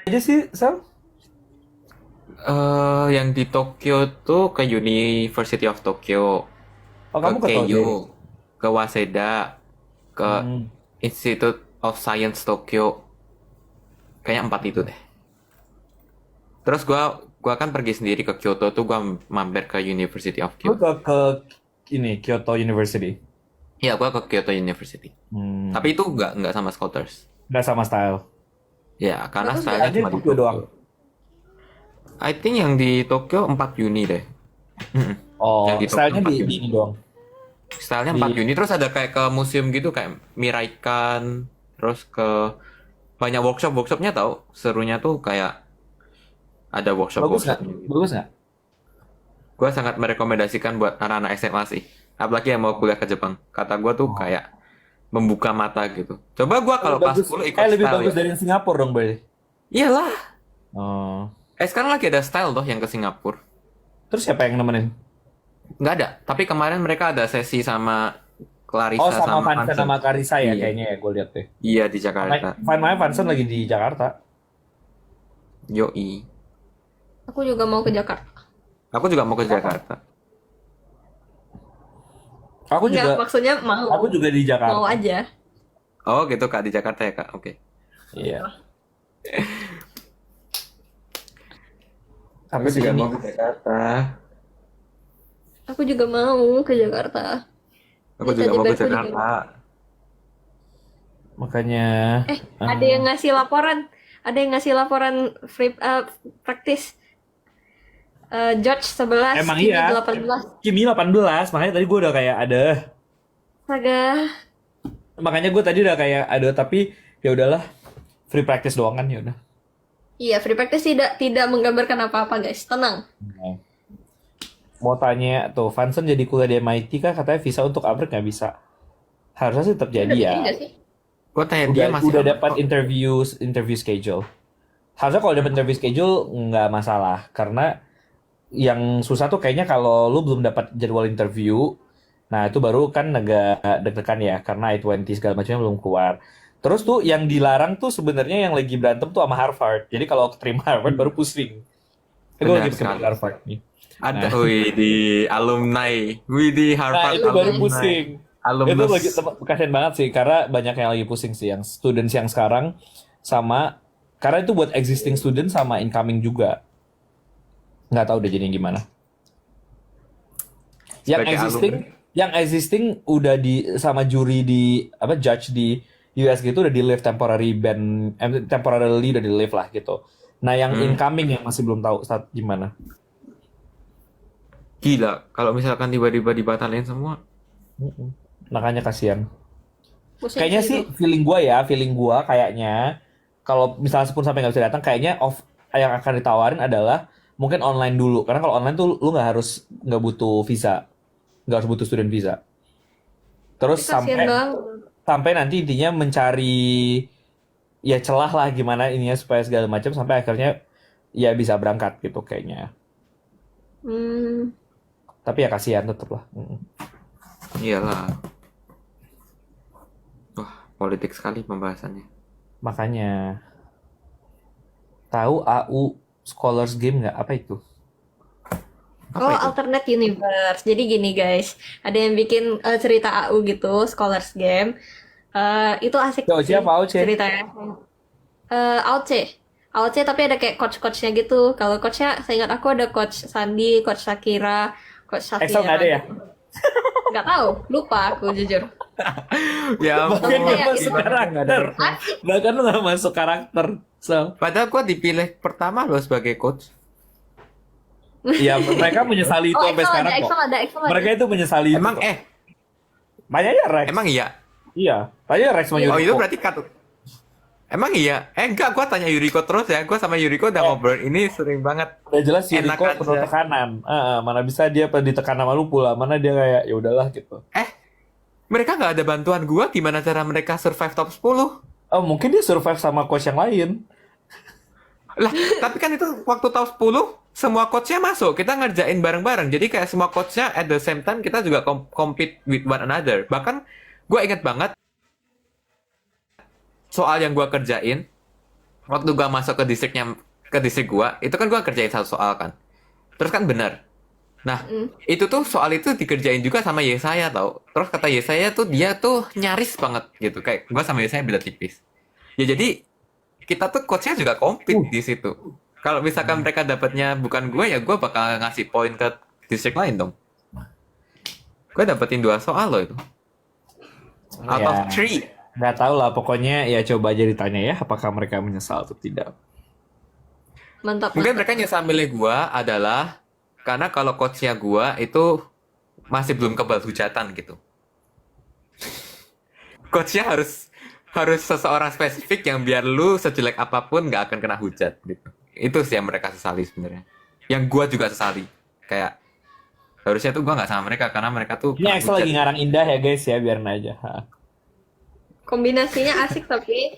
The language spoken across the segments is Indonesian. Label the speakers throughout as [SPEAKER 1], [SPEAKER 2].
[SPEAKER 1] Aja sih, Sam?
[SPEAKER 2] Yang di Tokyo tuh ke University of Tokyo,
[SPEAKER 1] Oh,
[SPEAKER 2] ke
[SPEAKER 1] kamu ke Toge.
[SPEAKER 2] Keio, ke Waseda, ke
[SPEAKER 1] Hmm.
[SPEAKER 2] Institute of Science Tokyo. Kayaknya 4 itu deh. Terus gua kan pergi sendiri ke Kyoto tuh gua mampir ke University of
[SPEAKER 1] Lu
[SPEAKER 2] Kyoto.
[SPEAKER 1] ke ini Kyoto University.
[SPEAKER 2] Iya, gua ke Kyoto University. Tapi
[SPEAKER 1] Hmm.
[SPEAKER 2] itu nggak sama Scouters.
[SPEAKER 1] Nggak sama style.
[SPEAKER 2] Ya, karena
[SPEAKER 3] Bagus gak?
[SPEAKER 2] stylenya
[SPEAKER 1] Ada di
[SPEAKER 2] cuma di
[SPEAKER 1] Tokyo doang.
[SPEAKER 2] Tokyo. I think yang di Tokyo 4 Uni deh. Mm-mm. Yang
[SPEAKER 1] Oh,
[SPEAKER 2] di Tokyo
[SPEAKER 1] stylenya
[SPEAKER 2] 4
[SPEAKER 1] di
[SPEAKER 2] Uni.
[SPEAKER 1] ini doang.
[SPEAKER 2] Stylenya 4
[SPEAKER 1] Di
[SPEAKER 2] Uni. Terus ada kayak ke museum gitu kayak Miraikan. Terus ke banyak workshopnya tau. Serunya tuh kayak ada
[SPEAKER 1] bagus nggak?
[SPEAKER 2] workshopnya gitu.
[SPEAKER 1] Bagus nggak?
[SPEAKER 2] Gue sangat merekomendasikan buat anak-anak SMA sih. Apalagi yang mau kuliah ke Jepang. Kata gue tuh
[SPEAKER 1] Oh.
[SPEAKER 2] kayak membuka mata gitu. Coba gue kalau
[SPEAKER 1] Lebih
[SPEAKER 2] kelas
[SPEAKER 1] bagus,
[SPEAKER 2] 10 ikut
[SPEAKER 1] lebih
[SPEAKER 2] style
[SPEAKER 1] bagus
[SPEAKER 2] ya.
[SPEAKER 1] dari yang Singapura dong, berarti.
[SPEAKER 2] Iyalah.
[SPEAKER 1] Oh.
[SPEAKER 2] Sekarang lagi ada style toh yang ke Singapura.
[SPEAKER 1] Terus siapa yang nemenin?
[SPEAKER 2] Nggak ada. Tapi kemarin mereka ada sesi sama
[SPEAKER 1] Oh,
[SPEAKER 2] Clarissa
[SPEAKER 1] sama
[SPEAKER 2] sama
[SPEAKER 1] Vanson
[SPEAKER 2] Hansen.
[SPEAKER 1] sama Karisa ya
[SPEAKER 2] Iya.
[SPEAKER 1] kayaknya ya, gue lihat deh.
[SPEAKER 2] Iya di Jakarta.
[SPEAKER 1] Makanya Vanson lagi di Jakarta.
[SPEAKER 2] Yoi.
[SPEAKER 3] Aku juga mau ke Jakarta.
[SPEAKER 2] Aku juga mau ke Jakarta.
[SPEAKER 1] Aku
[SPEAKER 3] Enggak,
[SPEAKER 1] juga,
[SPEAKER 3] maksudnya mau.
[SPEAKER 1] aku juga di
[SPEAKER 3] Mau
[SPEAKER 1] Jakarta.
[SPEAKER 3] aja.
[SPEAKER 2] Oh gitu Kak, di Jakarta ya Kak. Oke.
[SPEAKER 1] Iya.
[SPEAKER 2] Aku
[SPEAKER 1] Habis
[SPEAKER 2] juga
[SPEAKER 1] ini.
[SPEAKER 2] mau ke Jakarta.
[SPEAKER 3] Aku juga mau ke Jakarta.
[SPEAKER 2] Aku
[SPEAKER 3] Bisa
[SPEAKER 2] juga mau ke
[SPEAKER 3] Jepangku juga.
[SPEAKER 2] Jakarta.
[SPEAKER 1] Makanya,
[SPEAKER 3] Ada
[SPEAKER 1] eh,
[SPEAKER 3] yang ngasih laporan. Ada yang ngasih laporan free praktis. George 11,
[SPEAKER 1] emang
[SPEAKER 3] Kimi
[SPEAKER 1] iya.
[SPEAKER 3] 18.
[SPEAKER 1] Kimi 18, makanya tadi gue udah kayak ada.
[SPEAKER 3] Astaga.
[SPEAKER 1] Makanya gue tadi udah kayak ada, tapi ya udahlah, free practice doang kan ya udah.
[SPEAKER 3] Iya, free practice tidak menggambarkan apa-apa, guys. Tenang.
[SPEAKER 1] Nah, mau tanya tuh, Vanson jadi kuliah di MIT kah? Katanya visa untuk Upwork nggak bisa. Harusnya sih tetap
[SPEAKER 3] Ini
[SPEAKER 1] jadi
[SPEAKER 3] udah
[SPEAKER 1] ya.
[SPEAKER 3] jadi nggak sih?
[SPEAKER 2] Gue tanya dia masih
[SPEAKER 1] Udah
[SPEAKER 2] aman
[SPEAKER 1] dapat
[SPEAKER 2] kok.
[SPEAKER 1] interview schedule. Harusnya kalau dapat interview schedule nggak masalah, karena yang susah tuh kayaknya kalau lu belum dapat jadwal interview, nah itu baru kan agak deg-degan ya, karena I-20 segala macamnya belum keluar. Terus tuh yang dilarang tuh sebenarnya yang lagi berantem tuh sama Harvard. Jadi kalau keterima Harvard baru pusing. Gue
[SPEAKER 2] Benar
[SPEAKER 1] lagi pakai
[SPEAKER 2] sekali.
[SPEAKER 1] Harvard nih.
[SPEAKER 2] Ada,
[SPEAKER 1] Nah,
[SPEAKER 2] wih di alumni, wih di
[SPEAKER 1] nah
[SPEAKER 2] Harvard
[SPEAKER 1] itu baru
[SPEAKER 2] alumni,
[SPEAKER 1] pusing. Itu
[SPEAKER 2] alumnus.
[SPEAKER 1] lagi kasian banget sih, karena banyak yang lagi pusing sih, yang students yang sekarang sama, karena itu buat existing student sama incoming juga. Nggak tahu udah jadi gimana. Yang
[SPEAKER 2] Sebagai
[SPEAKER 1] existing,
[SPEAKER 2] alumni,
[SPEAKER 1] yang existing udah di sama juri di apa judge di US gitu udah di lift temporary ban, temporarily udah di lift lah gitu. Nah yang
[SPEAKER 2] hmm,
[SPEAKER 1] incoming yang masih belum tahu saat gimana.
[SPEAKER 2] gila. Kalau misalkan tiba-tiba dibatalin semua,
[SPEAKER 1] Mm-mm. Makanya kasihan.
[SPEAKER 3] Pusing
[SPEAKER 1] Kayaknya
[SPEAKER 3] sih
[SPEAKER 1] sih
[SPEAKER 3] itu.
[SPEAKER 1] feeling gua kayaknya kalau misalnya pun sampai nggak bisa datang, kayaknya off yang akan ditawarin adalah mungkin online dulu. Karena kalau online tuh lu nggak butuh visa, nggak harus butuh student visa. Terus
[SPEAKER 3] Tapi kasihan
[SPEAKER 1] sampai
[SPEAKER 3] banget.
[SPEAKER 1] sampai nanti intinya mencari ya celah lah gimana ininya supaya segala macam sampai akhirnya ya bisa berangkat gitu kayaknya.
[SPEAKER 3] Hmm.
[SPEAKER 1] Tapi ya kasihan tetep lah.
[SPEAKER 2] iyalah. Wah, politik sekali pembahasannya.
[SPEAKER 1] Makanya tahu AU Scholars Game nggak apa itu?
[SPEAKER 2] Apa
[SPEAKER 3] Oh,
[SPEAKER 2] itu?
[SPEAKER 3] alternate universe. Jadi gini guys, ada yang bikin cerita AU gitu, Scholars Game. Itu asik
[SPEAKER 1] Oce
[SPEAKER 3] sih
[SPEAKER 1] apa Oce?
[SPEAKER 3] ceritanya. AOC. AOC tapi ada kayak coach-coachnya gitu. Kalau coachnya, saya ingat aku ada coach Sandi, coach Shakira, coach
[SPEAKER 1] Excel nggak
[SPEAKER 3] Safira
[SPEAKER 1] ada ya?
[SPEAKER 3] gitu. Nggak tahu, lupa aku jujur.
[SPEAKER 2] Ya
[SPEAKER 1] Bahkan
[SPEAKER 3] Tapi
[SPEAKER 2] ampun,
[SPEAKER 1] nggak
[SPEAKER 3] kayak itu
[SPEAKER 1] masuk
[SPEAKER 2] gimana nggak ada
[SPEAKER 1] karakter.
[SPEAKER 2] Excel?
[SPEAKER 3] asik.
[SPEAKER 1] Bahkan lu nggak masuk karakter. So,
[SPEAKER 2] Padahal gue dipilih pertama loh sebagai coach.
[SPEAKER 1] ya mereka menyesali itu
[SPEAKER 3] Oh,
[SPEAKER 1] sampai
[SPEAKER 3] Excel ada,
[SPEAKER 1] sekarang kok.
[SPEAKER 3] Excel ada, Excel ada.
[SPEAKER 1] Mereka itu menyesali itu
[SPEAKER 2] Emang
[SPEAKER 1] kok.
[SPEAKER 2] eh,
[SPEAKER 1] Tanya ya Rex.
[SPEAKER 2] emang iya?
[SPEAKER 1] Iya, tanya Rex sama
[SPEAKER 3] Iya.
[SPEAKER 2] Oh itu
[SPEAKER 1] Yuriko.
[SPEAKER 2] berarti emang iya? Enggak, gue tanya Yuriko terus ya. Gue sama Yuriko udah
[SPEAKER 1] Eh,
[SPEAKER 2] ngobrol ini sering banget.
[SPEAKER 1] udah jelas
[SPEAKER 2] Enak
[SPEAKER 1] Yuriko penuh
[SPEAKER 2] aja.
[SPEAKER 1] tekanan. Mana bisa dia pernah ditekan sama lu pula. Mana dia kayak ya udahlah gitu.
[SPEAKER 2] Eh, mereka nggak ada bantuan gue. Gimana cara mereka survive top 10?
[SPEAKER 1] Oh, mungkin dia survive sama coach yang lain.
[SPEAKER 2] Lah, tapi kan itu waktu top 10 semua coachnya masuk. Kita ngerjain bareng-bareng. Jadi kayak semua coachnya at the same time kita juga compete with one another. Bahkan gue inget banget soal yang gue kerjain. waktu gua masuk ke distrik gua, itu kan gua kerjain satu soal kan. Terus kan benar. Nah, itu tuh soal itu dikerjain juga sama Yesaya tau. Terus kata Yesaya tuh dia tuh nyaris banget gitu. Kayak gua sama Yesaya beda tipis. Ya jadi kita tuh coachnya juga compete di situ. Kalau misalkan mereka dapatnya bukan gue, ya gue bakal ngasih poin ke distrik lain dong. Gue dapetin 2 soal loh itu. Out of 3.
[SPEAKER 1] Nggak tahu lah, pokoknya ya coba aja ditanya ya, apakah mereka menyesal atau tidak.
[SPEAKER 3] Mantap.
[SPEAKER 2] Mungkin mereka nyesal milih gue adalah karena kalau coachnya gue itu masih belum kebal hujatan gitu. Coachnya harus seseorang spesifik yang biar lu sejelek apapun nggak akan kena hujat gitu. Itu sih yang mereka sesali sebenarnya. Yang gua juga sesali. Kayak harusnya tuh gua nggak sama mereka karena mereka tuh
[SPEAKER 1] Ini
[SPEAKER 2] kena
[SPEAKER 1] Excel
[SPEAKER 2] hujat.
[SPEAKER 1] lagi ngarang indah ya guys ya, biarin aja. Ha.
[SPEAKER 3] Kombinasinya asik tapi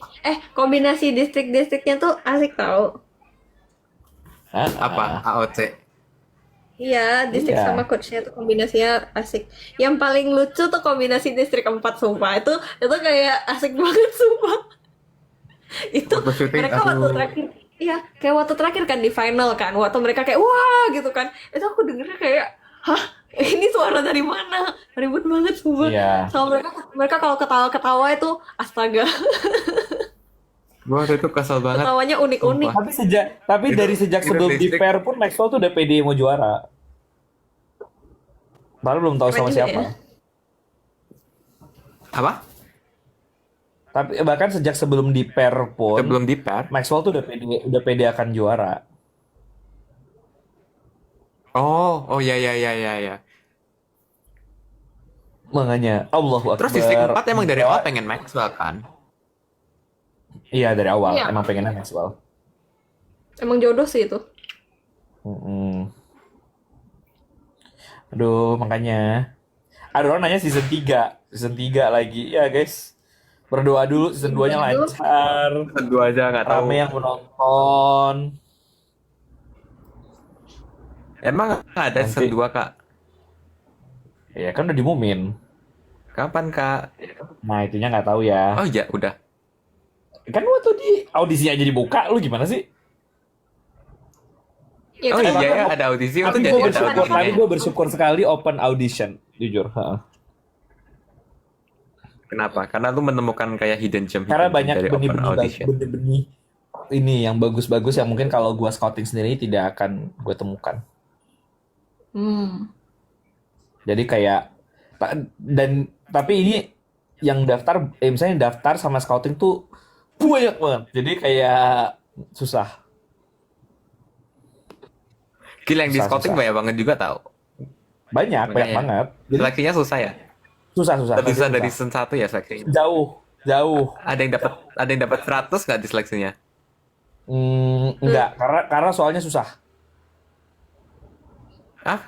[SPEAKER 3] kombinasi distrik-distriknya tuh asik tau.
[SPEAKER 1] Ha,
[SPEAKER 2] Apa? AOC.
[SPEAKER 3] Iya, distrik
[SPEAKER 1] Iya.
[SPEAKER 3] sama coachnya tuh kombinasinya asik. Yang paling lucu tuh kombinasi distrik 4 sumpah. Itu kayak asik banget sumpah. Itu
[SPEAKER 2] Waktu syuting,
[SPEAKER 3] mereka waktu
[SPEAKER 2] aduh.
[SPEAKER 3] terakhir, iya kayak waktu terakhir kan di final kan. Waktu mereka kayak wah gitu kan. Itu aku dengernya kayak hah, ini suara dari mana? Ribut banget sumpah.
[SPEAKER 1] Iya.
[SPEAKER 3] Sama mereka kalau ketawa-ketawa itu astaga.
[SPEAKER 2] Gua waktu itu kesel banget.
[SPEAKER 3] Ketawanya unik-unik.
[SPEAKER 2] Sumpah.
[SPEAKER 1] Tapi
[SPEAKER 2] Itu-
[SPEAKER 1] dari sejak
[SPEAKER 2] itu
[SPEAKER 1] sebelum di
[SPEAKER 2] distrik.
[SPEAKER 1] pair pun Maxwell tuh udah pede mau juara. Baru belum tahu
[SPEAKER 3] Keren
[SPEAKER 1] sama
[SPEAKER 3] juga
[SPEAKER 1] siapa.
[SPEAKER 3] ya.
[SPEAKER 2] Apa?
[SPEAKER 1] Tapi bahkan sejak sebelum di pair pun
[SPEAKER 2] Sebelum di pair.
[SPEAKER 1] Maxwell tuh udah pede akan juara.
[SPEAKER 2] Oh ya ya ya ya ya.
[SPEAKER 1] Makanya Allahu Akbar.
[SPEAKER 2] Terus distrik 4 emang dari awal pengen Maxwell kan?
[SPEAKER 1] Iya dari awal
[SPEAKER 3] Iya.
[SPEAKER 1] emang pengennya Maxwell.
[SPEAKER 3] Emang jodoh sih itu.
[SPEAKER 1] Mm-mm. Aduh, makanya. Ada orang nanya season 3. Season 3 lagi. Ya, guys. Berdoa dulu season 2-nya
[SPEAKER 3] Berdoa dulu.
[SPEAKER 1] lancar.
[SPEAKER 2] Dua aja nggak tahu.
[SPEAKER 1] Rame yang menonton.
[SPEAKER 2] Emang ada
[SPEAKER 1] Nanti.
[SPEAKER 2] season 2 kak?
[SPEAKER 1] Ya, kan udah diumumin.
[SPEAKER 2] Kapan kak?
[SPEAKER 1] Nah, itunya nggak tahu ya.
[SPEAKER 2] Oh iya udah.
[SPEAKER 1] Kan waktu di audisinya aja dibuka. Lu gimana sih?
[SPEAKER 3] Ya,
[SPEAKER 2] Oh
[SPEAKER 3] kan?
[SPEAKER 2] iya ya ada audisi. Itu
[SPEAKER 1] Tapi
[SPEAKER 2] jadi
[SPEAKER 1] gue
[SPEAKER 2] ada
[SPEAKER 1] bersyukur,
[SPEAKER 2] audisinya.
[SPEAKER 1] bersyukur sekali open audition. Jujur. Ha.
[SPEAKER 2] Kenapa? Karena lu menemukan kayak hidden gem
[SPEAKER 1] Karena
[SPEAKER 2] hidden gem
[SPEAKER 1] banyak
[SPEAKER 2] dari open
[SPEAKER 1] benih-benih
[SPEAKER 2] audition.
[SPEAKER 1] benih-benih ini yang bagus-bagus yang mungkin kalau gua scouting sendiri tidak akan gue temukan.
[SPEAKER 3] Hmm.
[SPEAKER 1] Jadi kayak tapi ini yang daftar misalnya daftar sama scouting tuh banyak banget. Jadi kayak susah.
[SPEAKER 2] Gila yang di
[SPEAKER 1] Susah,
[SPEAKER 2] scouting
[SPEAKER 1] susah.
[SPEAKER 2] banyak banget juga tau.
[SPEAKER 1] Banyak
[SPEAKER 2] Makanya.
[SPEAKER 1] banget. Jadi
[SPEAKER 2] Seleksinya susah ya.
[SPEAKER 1] susah.
[SPEAKER 2] Lebih susah
[SPEAKER 1] Susah.
[SPEAKER 2] dari season 1 ya seleksinya.
[SPEAKER 1] Jauh.
[SPEAKER 2] Ada yang dapat 100 nggak di seleksinya?
[SPEAKER 1] Enggak, karena soalnya susah.
[SPEAKER 2] Ah?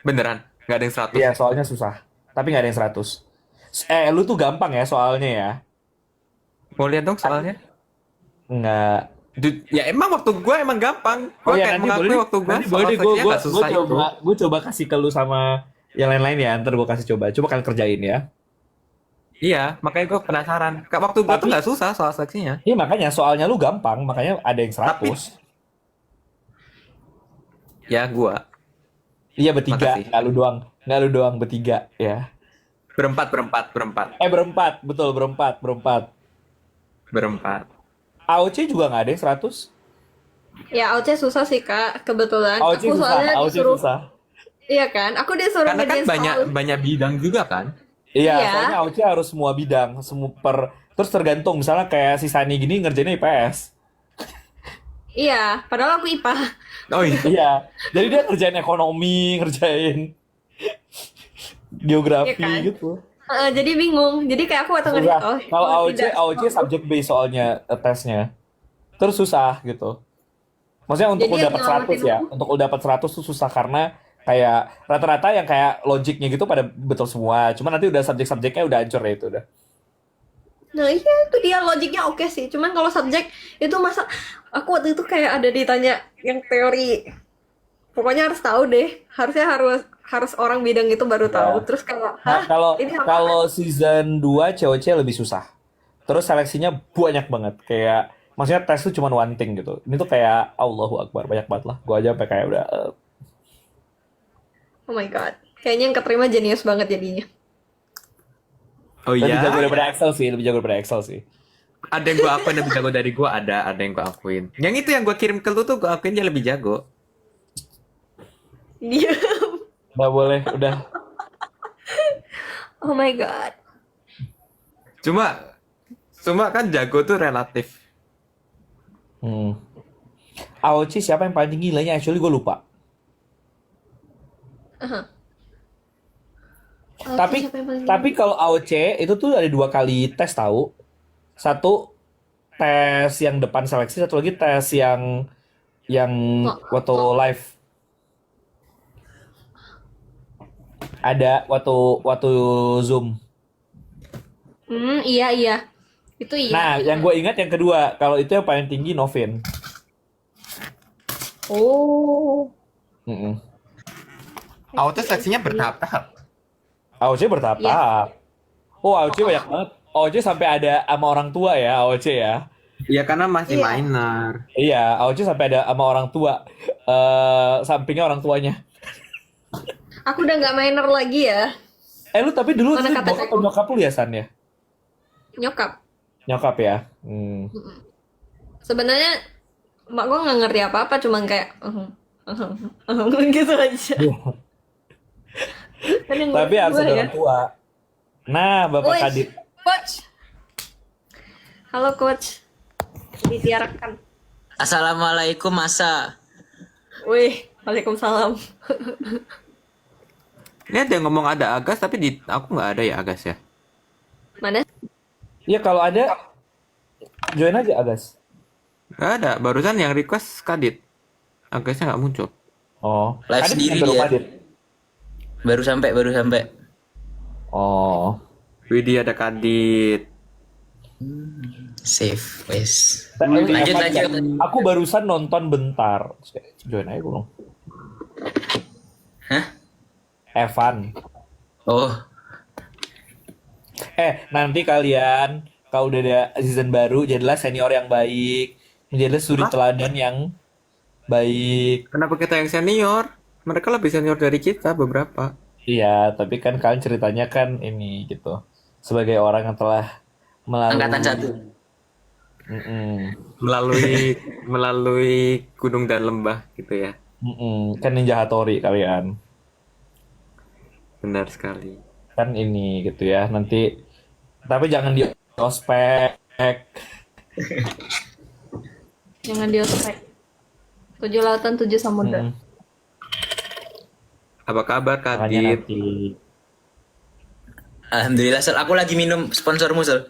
[SPEAKER 2] Beneran? Nggak ada yang 100?
[SPEAKER 1] Iya, soalnya susah. Tapi nggak ada yang 100. Lu tuh gampang ya soalnya ya.
[SPEAKER 2] Mau lihat dong soalnya?
[SPEAKER 1] Enggak.
[SPEAKER 2] Ya emang waktu gue emang gampang. Gue kayak mengakui waktu gue
[SPEAKER 1] nanti
[SPEAKER 2] soal
[SPEAKER 1] boleh
[SPEAKER 2] seleksinya nggak susah itu.
[SPEAKER 1] gue coba kasih ke lu sama yang lain-lain ya. Ntar gue kasih coba kalian kerjain ya.
[SPEAKER 2] Iya, makanya gue penasaran. Waktu gue tuh
[SPEAKER 1] Tapi-
[SPEAKER 2] nggak susah soal seleksinya.
[SPEAKER 1] Iya makanya soalnya lu gampang, makanya ada yang 100.
[SPEAKER 2] Ya gue.
[SPEAKER 1] Iya bertiga,
[SPEAKER 2] Makasih.
[SPEAKER 1] nggak lu doang bertiga ya.
[SPEAKER 2] Berempat.
[SPEAKER 1] Berempat, betul berempat.
[SPEAKER 2] Berempat.
[SPEAKER 1] AOC juga nggak ada yang 100.
[SPEAKER 3] Ya, outnya susah sih, Kak. Kebetulan.
[SPEAKER 1] AOC
[SPEAKER 3] Aku soalnya
[SPEAKER 1] AOC
[SPEAKER 3] disuruh,
[SPEAKER 1] susah.
[SPEAKER 3] iya kan? Aku disuruh
[SPEAKER 2] Karena kan
[SPEAKER 3] ngerjain soal.
[SPEAKER 2] banyak bidang juga kan.
[SPEAKER 1] Iya,
[SPEAKER 3] Iya.
[SPEAKER 1] soalnya AOC harus semua bidang, terus tergantung misalnya kayak si Sani gini ngerjainnya IPS.
[SPEAKER 3] Iya, padahal aku IPA.
[SPEAKER 2] Oh iya.
[SPEAKER 1] Iya, jadi dia ngerjain ekonomi, ngerjain geografi
[SPEAKER 3] Iya kan?
[SPEAKER 1] gitu.
[SPEAKER 3] Jadi bingung. Jadi kayak aku waktu ngerjain,
[SPEAKER 1] Susah. Kalau AOC,
[SPEAKER 3] tidak.
[SPEAKER 1] AOC subject based soalnya tesnya. Terus susah gitu. Maksudnya untuk
[SPEAKER 3] Jadi
[SPEAKER 1] lu
[SPEAKER 3] yang
[SPEAKER 1] dapat
[SPEAKER 3] nyelamatin
[SPEAKER 1] 100 ya. Untuk lu dapat 100 tuh susah karena kayak rata-rata yang kayak logiknya gitu pada betul semua. Cuma nanti udah subjek-subjeknya udah hancur ya itu udah.
[SPEAKER 3] Nah iya itu dia logiknya oke sih. Cuman kalau subjek itu masa aku waktu itu kayak ada ditanya yang teori. Pokoknya harus tahu deh. Harusnya harus orang bidang itu baru tahu.
[SPEAKER 1] Ya.
[SPEAKER 3] Terus kalau
[SPEAKER 1] Nah,
[SPEAKER 3] ini apa?
[SPEAKER 1] kalau season 2 COC lebih susah. Terus seleksinya banyak banget. Kayak Maksudnya tes tuh cuma one thing gitu. Ini tuh kayak Allahu Akbar, banyak banget lah. Gue aja sampai kayak udah
[SPEAKER 3] Oh my god. Kayaknya yang keterima jenius banget jadinya.
[SPEAKER 2] Oh
[SPEAKER 1] lebih jago
[SPEAKER 2] iya,
[SPEAKER 1] daripada Excel sih, lebih jago daripada Excel sih.
[SPEAKER 2] ada yang gue akuin lebih jago dari gue, ada yang gue akuin. Yang itu yang gue kirim ke lu tuh gue akuin dia lebih jago.
[SPEAKER 3] Dia.
[SPEAKER 1] Nggak boleh, udah.
[SPEAKER 3] Oh my god.
[SPEAKER 2] Cuma kan jago tuh relatif.
[SPEAKER 1] AOC siapa yang paling tinggi nilainya? Actually gue lupa. Tapi
[SPEAKER 3] Siapa yang paling-
[SPEAKER 1] tapi kalau AOC itu tuh ada 2 kali tes tahu. Satu tes yang depan seleksi, satu lagi tes yang waktu live. Ada waktu Zoom.
[SPEAKER 3] Iya. Itu iya.
[SPEAKER 1] Nah, yang gue ingat yang kedua, kalau itu yang paling tinggi Novin.
[SPEAKER 3] Oh.
[SPEAKER 1] Mm-mm.
[SPEAKER 2] Auto seleksinya bertahap-tahap.
[SPEAKER 1] AOC bertahap-tahap. Oh, AOC banyak banget. AOC sampai ada sama orang tua ya, AOC ya.
[SPEAKER 2] Iya karena masih
[SPEAKER 3] Iya.
[SPEAKER 2] minor.
[SPEAKER 1] Iya, AOC sampai ada sama orang tua. Sampingnya orang tuanya.
[SPEAKER 3] Aku udah nggak minor lagi ya.
[SPEAKER 1] Lu tapi dulu
[SPEAKER 3] Mana
[SPEAKER 1] itu
[SPEAKER 3] kata
[SPEAKER 1] bokap atau nyokap lu ya, San ya?
[SPEAKER 3] Nyokap.
[SPEAKER 1] Nyokap ya?
[SPEAKER 3] Sebenarnya mak gue nggak ngerti apa-apa, cuman kayak gitu aja. Kan yang
[SPEAKER 1] Tapi
[SPEAKER 3] ngurus
[SPEAKER 1] harus
[SPEAKER 3] gua
[SPEAKER 1] ada
[SPEAKER 3] ya.
[SPEAKER 1] orang tua. Nah, Bapak
[SPEAKER 3] Woi,
[SPEAKER 1] Kadit.
[SPEAKER 3] Coach. Halo Coach. Ditiarakan.
[SPEAKER 4] Assalamualaikum Masa.
[SPEAKER 3] Wih, Waalaikumsalam.
[SPEAKER 2] Ini ada yang ngomong ada Agas tapi di aku nggak ada ya Agas ya.
[SPEAKER 3] Mana?
[SPEAKER 1] Iya, kalau ada join aja, Agas.
[SPEAKER 2] Nggak ada. Barusan yang request Kadit. Agasnya nggak muncul.
[SPEAKER 1] Oh,
[SPEAKER 4] Live
[SPEAKER 1] Kadit
[SPEAKER 4] sendiri
[SPEAKER 1] yang
[SPEAKER 4] ya?
[SPEAKER 1] Kadit.
[SPEAKER 4] Baru sampai.
[SPEAKER 1] Oh.
[SPEAKER 2] Widih ada Kadit.
[SPEAKER 4] Safe, wes.
[SPEAKER 1] Lanjut.
[SPEAKER 4] Lanjut.
[SPEAKER 1] Aku barusan nonton bentar. Terus kayak, join aja gue.
[SPEAKER 4] Hah?
[SPEAKER 1] Evan.
[SPEAKER 4] Oh,
[SPEAKER 1] Nanti kalian kalau udah ada season baru, jadilah senior yang baik, menjadilah suri teladan yang baik.
[SPEAKER 2] Kenapa kita yang senior? Mereka lebih senior dari kita beberapa.
[SPEAKER 1] Iya, tapi kan kalian ceritanya kan ini gitu, sebagai orang yang telah melalui
[SPEAKER 4] angkatan 1.
[SPEAKER 2] Melalui gunung dan lembah gitu ya.
[SPEAKER 1] Kan Ninja Hattori kalian,
[SPEAKER 2] Benar sekali.
[SPEAKER 1] kan ini gitu ya. Nanti, tapi jangan di ospek.
[SPEAKER 3] Jangan di ospek. 7 lautan 7 samudra.
[SPEAKER 2] Apa kabar
[SPEAKER 1] Makanya
[SPEAKER 2] Kadit?
[SPEAKER 1] nanti.
[SPEAKER 4] Alhamdulillah, Sel. Aku lagi minum sponsormu, Sel.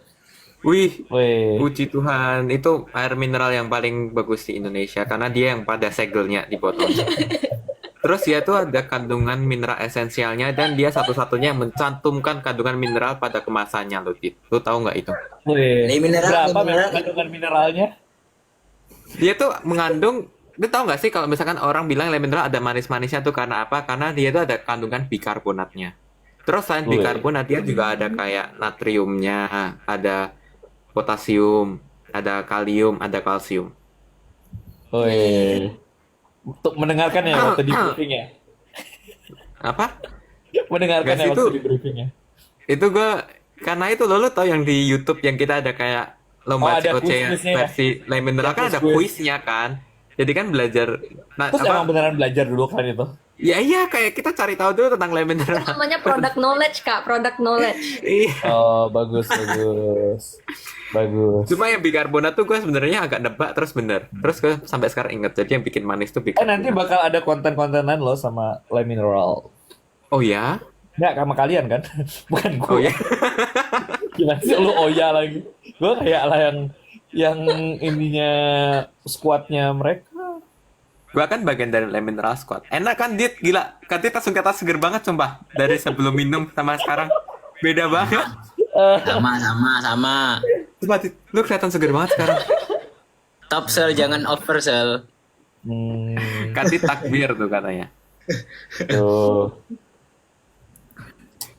[SPEAKER 2] Wih,
[SPEAKER 1] Weh,
[SPEAKER 2] puji Tuhan, itu air mineral yang paling bagus di Indonesia karena dia yang pada segelnya di botol. Terus dia tuh ada kandungan mineral esensialnya dan dia satu-satunya yang mencantumkan kandungan mineral pada kemasannya loh, Dit. Lu tahu nggak itu?
[SPEAKER 4] Ini mineral,
[SPEAKER 1] berapa
[SPEAKER 4] mineral.
[SPEAKER 1] memang kandungan mineralnya?
[SPEAKER 2] Dia tuh mengandung, lu tahu nggak sih kalau misalkan orang bilang le mineral ada manis-manisnya tuh karena apa? Karena dia tuh ada kandungan bikarbonatnya. Terus selain
[SPEAKER 1] Wih.
[SPEAKER 2] bikarbonat dia juga ada kayak natriumnya, ada potasium, ada kalium, ada kalsium.
[SPEAKER 1] Weh, untuk mendengarkan ya waktu di briefingnya.
[SPEAKER 2] Apa?
[SPEAKER 1] Mendengarkan
[SPEAKER 2] Guys,
[SPEAKER 1] ya waktu
[SPEAKER 2] itu-
[SPEAKER 1] di briefingnya.
[SPEAKER 2] Itu gua karena itu lo tau yang di YouTube yang kita ada kayak lomba
[SPEAKER 1] ada
[SPEAKER 2] COC
[SPEAKER 1] quiz-quiznya ya?
[SPEAKER 2] versi le mineral kan ada
[SPEAKER 1] quiz.
[SPEAKER 2] kuisnya kan. Jadi kan belajar
[SPEAKER 1] Terus emang beneran belajar dulu kan itu?
[SPEAKER 2] Ya iya kayak kita cari tahu dulu tentang le mineral.
[SPEAKER 3] Namanya product knowledge, Kak. Product knowledge.
[SPEAKER 2] Iya.
[SPEAKER 1] Oh, bagus. Bagus.
[SPEAKER 2] Cuma yang bikarbonat tuh gue sebenarnya agak nebak terus bener. Terus gue sampai sekarang inget. Jadi yang bikin manis tuh bikarbonat.
[SPEAKER 1] Nanti bakal ada konten-kontenan lo sama Le Mineral.
[SPEAKER 2] Oh ya?
[SPEAKER 1] Nggak, sama kalian kan? Bukan gue.
[SPEAKER 2] Oh ya?
[SPEAKER 1] Gimana sih lu Oya lagi? Gue kayak lah yang ininya squadnya mereka.
[SPEAKER 2] Gue kan bagian dari le mineral squad. Enak kan Dit? Gila. Kan Dit langsung kata seger banget sumpah. Dari sebelum minum sama sekarang. Beda banget.
[SPEAKER 4] Sama.
[SPEAKER 2] Coba Dit, lu kelihatan seger banget sekarang.
[SPEAKER 4] Top, Sel. Jangan over, Sel.
[SPEAKER 2] Kan Dit takbir tuh katanya.
[SPEAKER 1] Tuh.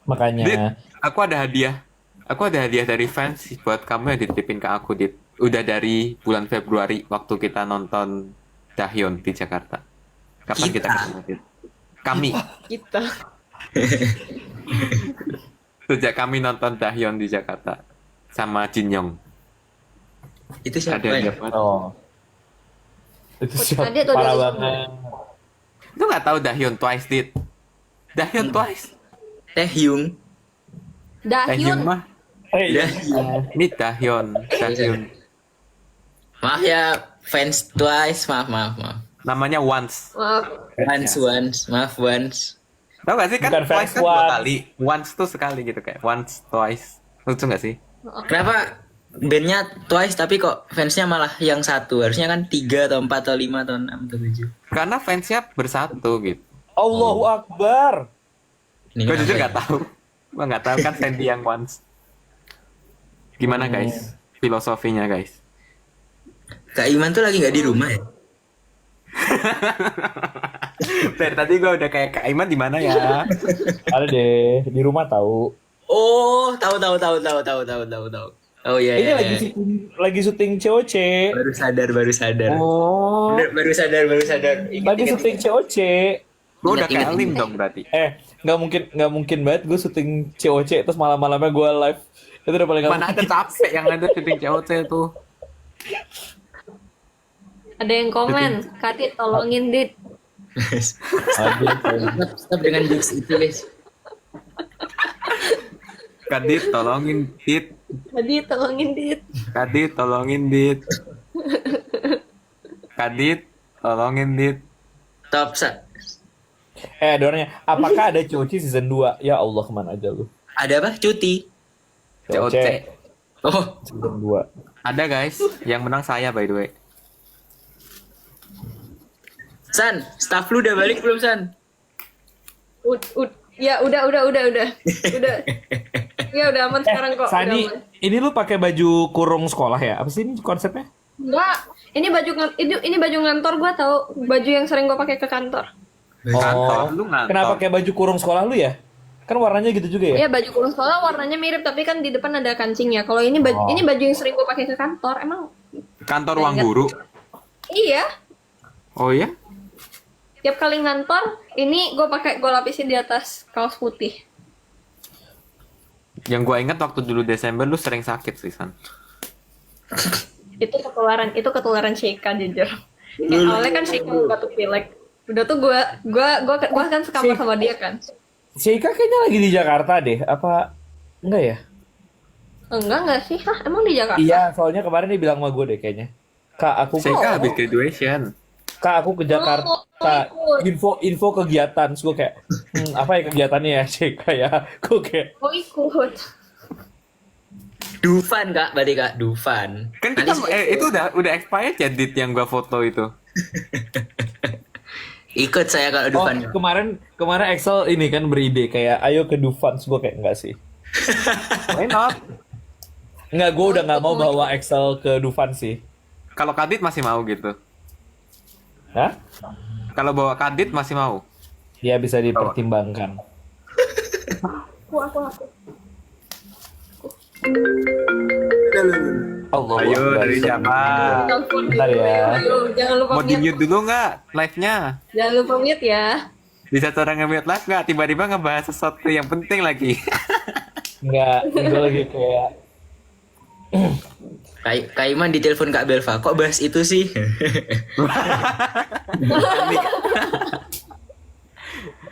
[SPEAKER 1] Makanya.
[SPEAKER 2] Dit, aku ada hadiah. Aku ada hadiah dari fans buat kamu yang dititipin ke aku, Dit. udah dari bulan Februari waktu kita nonton Dahyun di Jakarta. Kapan kita ketemu? Dit? Kami.
[SPEAKER 3] Kita.
[SPEAKER 2] Sejak kami nonton Dahyun di Jakarta sama Jin Young.
[SPEAKER 4] Itu siapa
[SPEAKER 2] Ada
[SPEAKER 4] ya?
[SPEAKER 2] dapat.
[SPEAKER 1] Oh. Itu siapa?
[SPEAKER 3] Tadi tuh
[SPEAKER 1] Parah
[SPEAKER 3] dia-
[SPEAKER 1] banget.
[SPEAKER 2] Lu nggak tahu Dahyun Twice, Dit? Dahyun Twice.
[SPEAKER 4] Taehyung.
[SPEAKER 2] Dahyun
[SPEAKER 3] Dahyun.
[SPEAKER 2] mah.
[SPEAKER 1] Hey,
[SPEAKER 4] Ya.
[SPEAKER 2] Ini Dahyun. Dahyun.
[SPEAKER 4] Maaf ya fans Twice, maaf.
[SPEAKER 2] Namanya Once.
[SPEAKER 3] Maaf.
[SPEAKER 4] Once, maaf once.
[SPEAKER 2] Tahu gak sih kan
[SPEAKER 1] Bukan
[SPEAKER 2] Twice
[SPEAKER 1] fans
[SPEAKER 2] kan 2
[SPEAKER 1] Once.
[SPEAKER 2] kali. Once tuh sekali gitu kayak once, twice. Lucu gak sih?
[SPEAKER 4] Kenapa bandnya Twice tapi kok fansnya malah yang satu? Harusnya kan 3 atau 4 atau 5 atau 6 atau 7.
[SPEAKER 2] Karena fansnya bersatu gitu.
[SPEAKER 1] Allahu Akbar.
[SPEAKER 4] Ini
[SPEAKER 2] Gue
[SPEAKER 4] kenapa
[SPEAKER 2] jujur
[SPEAKER 4] ya?
[SPEAKER 2] gak tahu. Gue gak tahu kan Sandy yang once. Gimana guys? Filosofinya guys.
[SPEAKER 4] Kak Iman tuh lagi nggak di rumah ya?
[SPEAKER 2] Dari tadi gue udah kayak Kak Iman di mana ya?
[SPEAKER 1] Ada deh di rumah tahu.
[SPEAKER 4] Oh, tahu. Oh iya
[SPEAKER 1] Ini
[SPEAKER 4] iya.
[SPEAKER 1] lagi syuting COC.
[SPEAKER 4] Baru sadar.
[SPEAKER 1] Oh.
[SPEAKER 4] Baru sadar.
[SPEAKER 1] Lagi syuting COC.
[SPEAKER 2] Gue udah
[SPEAKER 4] Ingat,
[SPEAKER 2] kayak Lim dong berarti.
[SPEAKER 1] Nggak mungkin banget gue syuting COC terus malam-malamnya gue live. Itu udah paling nggak
[SPEAKER 2] Mana ada
[SPEAKER 1] mungkin.
[SPEAKER 2] capek yang ada syuting COC tuh.
[SPEAKER 3] Ada yang komen, Katit tolongin Dit.
[SPEAKER 4] Stop dengan jokes itu, guys.
[SPEAKER 2] Kadit tolongin Dit.
[SPEAKER 3] Tadi tolongin Dit.
[SPEAKER 2] Kadit tolongin Dit. Kadit tolongin Dit.
[SPEAKER 4] Top sa.
[SPEAKER 1] Ada orangnya. Apakah ada COC season 2? Ya Allah kemana aja lu?
[SPEAKER 4] Ada apa? Cuti.
[SPEAKER 2] COC.
[SPEAKER 4] Oh,
[SPEAKER 1] Season 2.
[SPEAKER 2] Ada guys, yang menang saya by the way.
[SPEAKER 4] San, staff lu udah balik belum, San?
[SPEAKER 3] Ya udah. Udah. Ya udah aman sekarang kok.
[SPEAKER 1] Sani,
[SPEAKER 3] Udah aman.
[SPEAKER 1] ini lu pakai baju kurung sekolah ya? Apa sih ini konsepnya?
[SPEAKER 3] Enggak, ini baju ngantor gua tahu, baju yang sering gua pakai ke kantor.
[SPEAKER 2] Kantor, lu ngantor.
[SPEAKER 1] Kenapa pakai baju kurung sekolah lu ya? Kan warnanya gitu juga ya?
[SPEAKER 3] Iya, baju kurung sekolah warnanya mirip tapi kan di depan ada kancingnya. Kalau ini
[SPEAKER 1] Oh.
[SPEAKER 3] ini baju yang sering gua pakai ke kantor. Emang
[SPEAKER 2] Kantor ruang guru.
[SPEAKER 3] iya,
[SPEAKER 2] Oh iya?
[SPEAKER 3] tiap kali ngantor ini gua lapisin di atas kaos putih.
[SPEAKER 2] Yang gue ingat waktu dulu Desember lu sering sakit sih, San.
[SPEAKER 3] Itu ketularan Sheikah jujur. Yang awalnya kan Sheikah batuk pilek. Udah tuh gua kan sekamar sama dia kan.
[SPEAKER 1] Sheikah kayaknya lagi di Jakarta deh. Apa enggak ya?
[SPEAKER 3] Enggak sih. Hah, emang di Jakarta?
[SPEAKER 1] Iya, soalnya kemarin dia bilang sama gue deh kayaknya. Kak,
[SPEAKER 2] Sheikah habis graduation.
[SPEAKER 1] aku ke Jakarta.
[SPEAKER 3] Oh,
[SPEAKER 1] Info kegiatan. Terus gue kayak, apa ya kegiatannya ya Sheikah ya? Gue kayak,
[SPEAKER 3] Mau ikut.
[SPEAKER 4] Dufan, Kak. Berarti Kak, Dufan.
[SPEAKER 2] Kan kita
[SPEAKER 4] Nanti
[SPEAKER 2] itu udah expired ya Dit yang gua foto itu.
[SPEAKER 4] ikut saya kalau
[SPEAKER 1] oh
[SPEAKER 4] Dufan.
[SPEAKER 1] kemarin Excel ini kan beride kayak, ayo ke Dufan. Terus gue kayak, enggak sih.
[SPEAKER 2] Why not?
[SPEAKER 1] Enggak, gue udah nggak mau bawa Excel ke Dufan sih.
[SPEAKER 2] Kalau Kadit masih mau gitu.
[SPEAKER 1] Hah?
[SPEAKER 2] Kalau bawa Kadit masih mau.
[SPEAKER 1] Ya bisa dipertimbangkan.
[SPEAKER 3] Aku.
[SPEAKER 1] Allah.
[SPEAKER 2] Ayo dari siapa?
[SPEAKER 3] Telepon
[SPEAKER 1] Bentar
[SPEAKER 3] dulu
[SPEAKER 1] ya.
[SPEAKER 3] Ayo, jangan lupa
[SPEAKER 2] Mau di
[SPEAKER 3] mute.
[SPEAKER 2] mute dulu nggak live-nya?
[SPEAKER 3] Jangan lupa mute ya.
[SPEAKER 2] Bisa cara nge-mute live nggak? Tiba-tiba ngebahas sesuatu yang penting lagi.
[SPEAKER 1] Enggak, gue lagi kayak,
[SPEAKER 4] Kak Iman ditelepon Kak Belva. Kok bahas itu sih?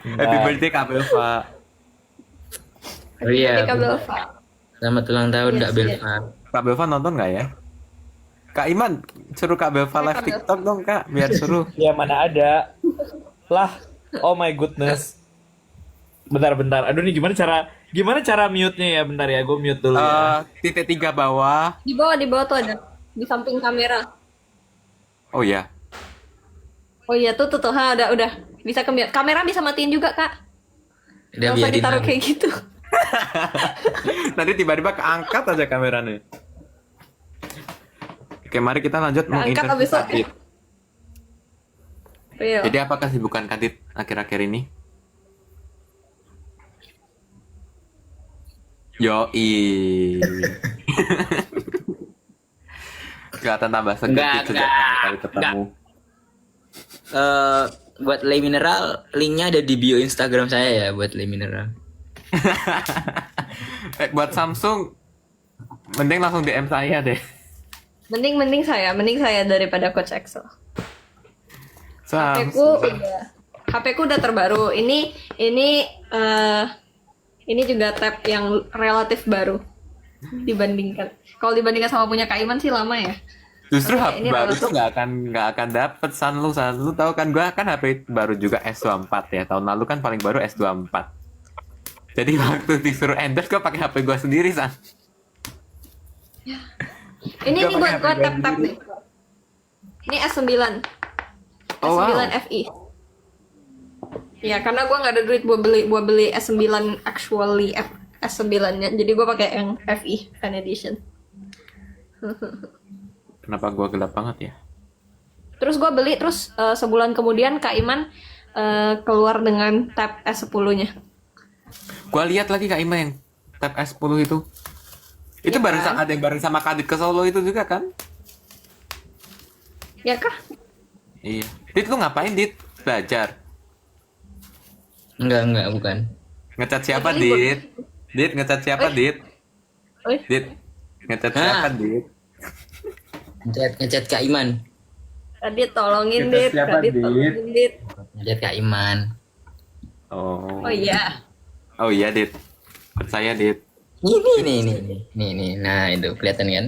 [SPEAKER 2] Happy birthday Kak Belva.
[SPEAKER 4] Oh iya.
[SPEAKER 3] Ketika Belva.
[SPEAKER 4] Selamat ulang tahun
[SPEAKER 3] Yes,
[SPEAKER 4] Kak Belva.
[SPEAKER 2] Kak Belva nonton nggak ya? Kak Iman, suruh Kak Belva live
[SPEAKER 3] Kak Belva.
[SPEAKER 2] TikTok dong Kak, biar suruh.
[SPEAKER 1] ya mana ada. Lah, oh my goodness. Bentar. Aduh nih gimana cara mute-nya ya? Bentar ya, gue mute dulu ya.
[SPEAKER 2] Titik 3 bawah.
[SPEAKER 3] Di bawah tuh ada. Di samping kamera.
[SPEAKER 2] Oh iya.
[SPEAKER 3] Oh iya tuh. Ha, udah. Bisa ke mute. Kamera bisa matiin juga, Kak.
[SPEAKER 4] Udah
[SPEAKER 3] Nggak usah
[SPEAKER 4] biarin
[SPEAKER 3] ditaruh
[SPEAKER 4] aja.
[SPEAKER 3] kayak gitu.
[SPEAKER 2] Nanti tiba-tiba keangkat aja kameranya. Oke, mari kita lanjut
[SPEAKER 3] Keangkat
[SPEAKER 2] menginterview
[SPEAKER 3] abis itu.
[SPEAKER 2] Kadit.
[SPEAKER 3] Real.
[SPEAKER 2] Jadi apa kesibukan Kadit akhir-akhir ini? Yoi. Kelihatan tambah seger
[SPEAKER 4] Enggak,
[SPEAKER 2] Dit, sejak pertama kali ketemu.
[SPEAKER 4] Buat lay mineral, linknya ada di bio Instagram saya ya buat lay mineral.
[SPEAKER 2] Buat Samsung, mending langsung DM saya deh.
[SPEAKER 3] Mending saya daripada Coach Excel.
[SPEAKER 2] Samsung.
[SPEAKER 3] HP ku udah terbaru. Ini juga tab yang relatif baru dibandingkan. Kalau dibandingkan sama punya Kak Iman sih lama ya.
[SPEAKER 2] Justru
[SPEAKER 3] Oke,
[SPEAKER 2] HP
[SPEAKER 3] ini
[SPEAKER 2] baru
[SPEAKER 3] relatif.
[SPEAKER 2] tuh nggak akan dapet San lu tahu kan gua kan HP baru juga S24 ya, tahun lalu kan paling baru S24. Jadi waktu disuruh endorse gua pakai HP gua sendiri San.
[SPEAKER 3] Ini
[SPEAKER 2] Gua pakai
[SPEAKER 3] buat
[SPEAKER 2] HP
[SPEAKER 3] tab nih. Ini S9.
[SPEAKER 2] Oh,
[SPEAKER 3] S9
[SPEAKER 2] wow.
[SPEAKER 3] FI. Ya, karena gua nggak ada duit buat beli S9 actually S9-nya. Jadi gua pakai yang FI Fan Edition.
[SPEAKER 2] Kenapa gua gelap banget ya?
[SPEAKER 3] Terus gua beli terus sebulan kemudian Kak Iman keluar dengan tab S10-nya.
[SPEAKER 2] Gua lihat lagi Kak Ima yang Tab S10 itu. Itu
[SPEAKER 3] Iya
[SPEAKER 2] bareng
[SPEAKER 3] kan?
[SPEAKER 2] ada yang bareng sama Kadit ke Solo itu juga kan?
[SPEAKER 3] Ya kah?
[SPEAKER 2] Iya. Dit lu ngapain Dit? Belajar.
[SPEAKER 4] Enggak, bukan.
[SPEAKER 2] Ngecat siapa
[SPEAKER 3] Lagi libur.
[SPEAKER 2] Dit? Dit ngecat siapa Dit?
[SPEAKER 3] Oi,
[SPEAKER 2] Dit ngecat
[SPEAKER 4] Hah?
[SPEAKER 2] siapa Dit?
[SPEAKER 4] Ngechat Kak Iman.
[SPEAKER 3] Kadit tolongin
[SPEAKER 2] Kita
[SPEAKER 3] Dit,
[SPEAKER 2] siapa,
[SPEAKER 3] Kadit
[SPEAKER 2] Dit?
[SPEAKER 3] tolongin Dit.
[SPEAKER 4] Ngechat Kak Iman.
[SPEAKER 2] Oh.
[SPEAKER 3] Oh iya.
[SPEAKER 2] Oh iya Dit. Percaya Dit.
[SPEAKER 4] Nih. Nah, itu kelihatan kan?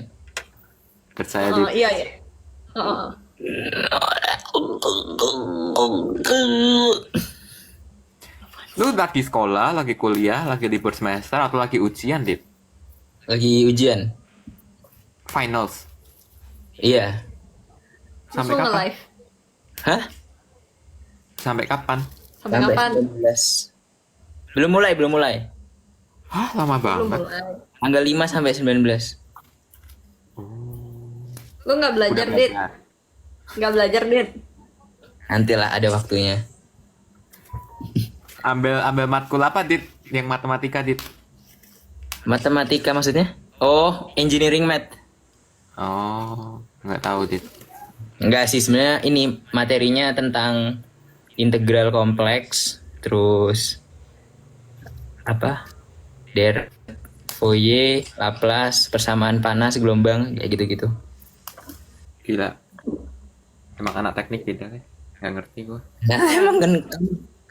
[SPEAKER 2] Percaya
[SPEAKER 3] Oh
[SPEAKER 2] Dit.
[SPEAKER 3] iya ya. Oh.
[SPEAKER 2] Lu lagi sekolah, lagi kuliah, lagi libur semester atau lagi ujian Dit?
[SPEAKER 4] Lagi ujian.
[SPEAKER 2] Finals.
[SPEAKER 4] Iya.
[SPEAKER 2] Sampai
[SPEAKER 3] Langsung
[SPEAKER 2] kapan?
[SPEAKER 3] nge-live.
[SPEAKER 4] Hah?
[SPEAKER 2] Sampai kapan?
[SPEAKER 3] Sampai kapan?
[SPEAKER 4] 19. Belum mulai.
[SPEAKER 2] Hah, lama
[SPEAKER 3] Belum
[SPEAKER 2] banget.
[SPEAKER 3] mulai.
[SPEAKER 4] Tanggal 5 sampai 19.
[SPEAKER 3] Lu nggak belajar
[SPEAKER 2] Udah
[SPEAKER 3] Dit?
[SPEAKER 2] belajar.
[SPEAKER 3] Nggak belajar Dit?
[SPEAKER 4] Nantilah ada waktunya.
[SPEAKER 2] Ambil matkul apa Dit? Yang matematika Dit?
[SPEAKER 4] Matematika maksudnya? Oh, engineering math.
[SPEAKER 2] Oh, nggak tahu Dit.
[SPEAKER 4] Enggak sih, sebenarnya ini materinya tentang integral kompleks, terus apa? Fourier, Laplace, persamaan panas, gelombang, kayak gitu-gitu.
[SPEAKER 2] Gila. Emang anak teknik tidak ya? Nggak ngerti gua.
[SPEAKER 4] Nah, emang kan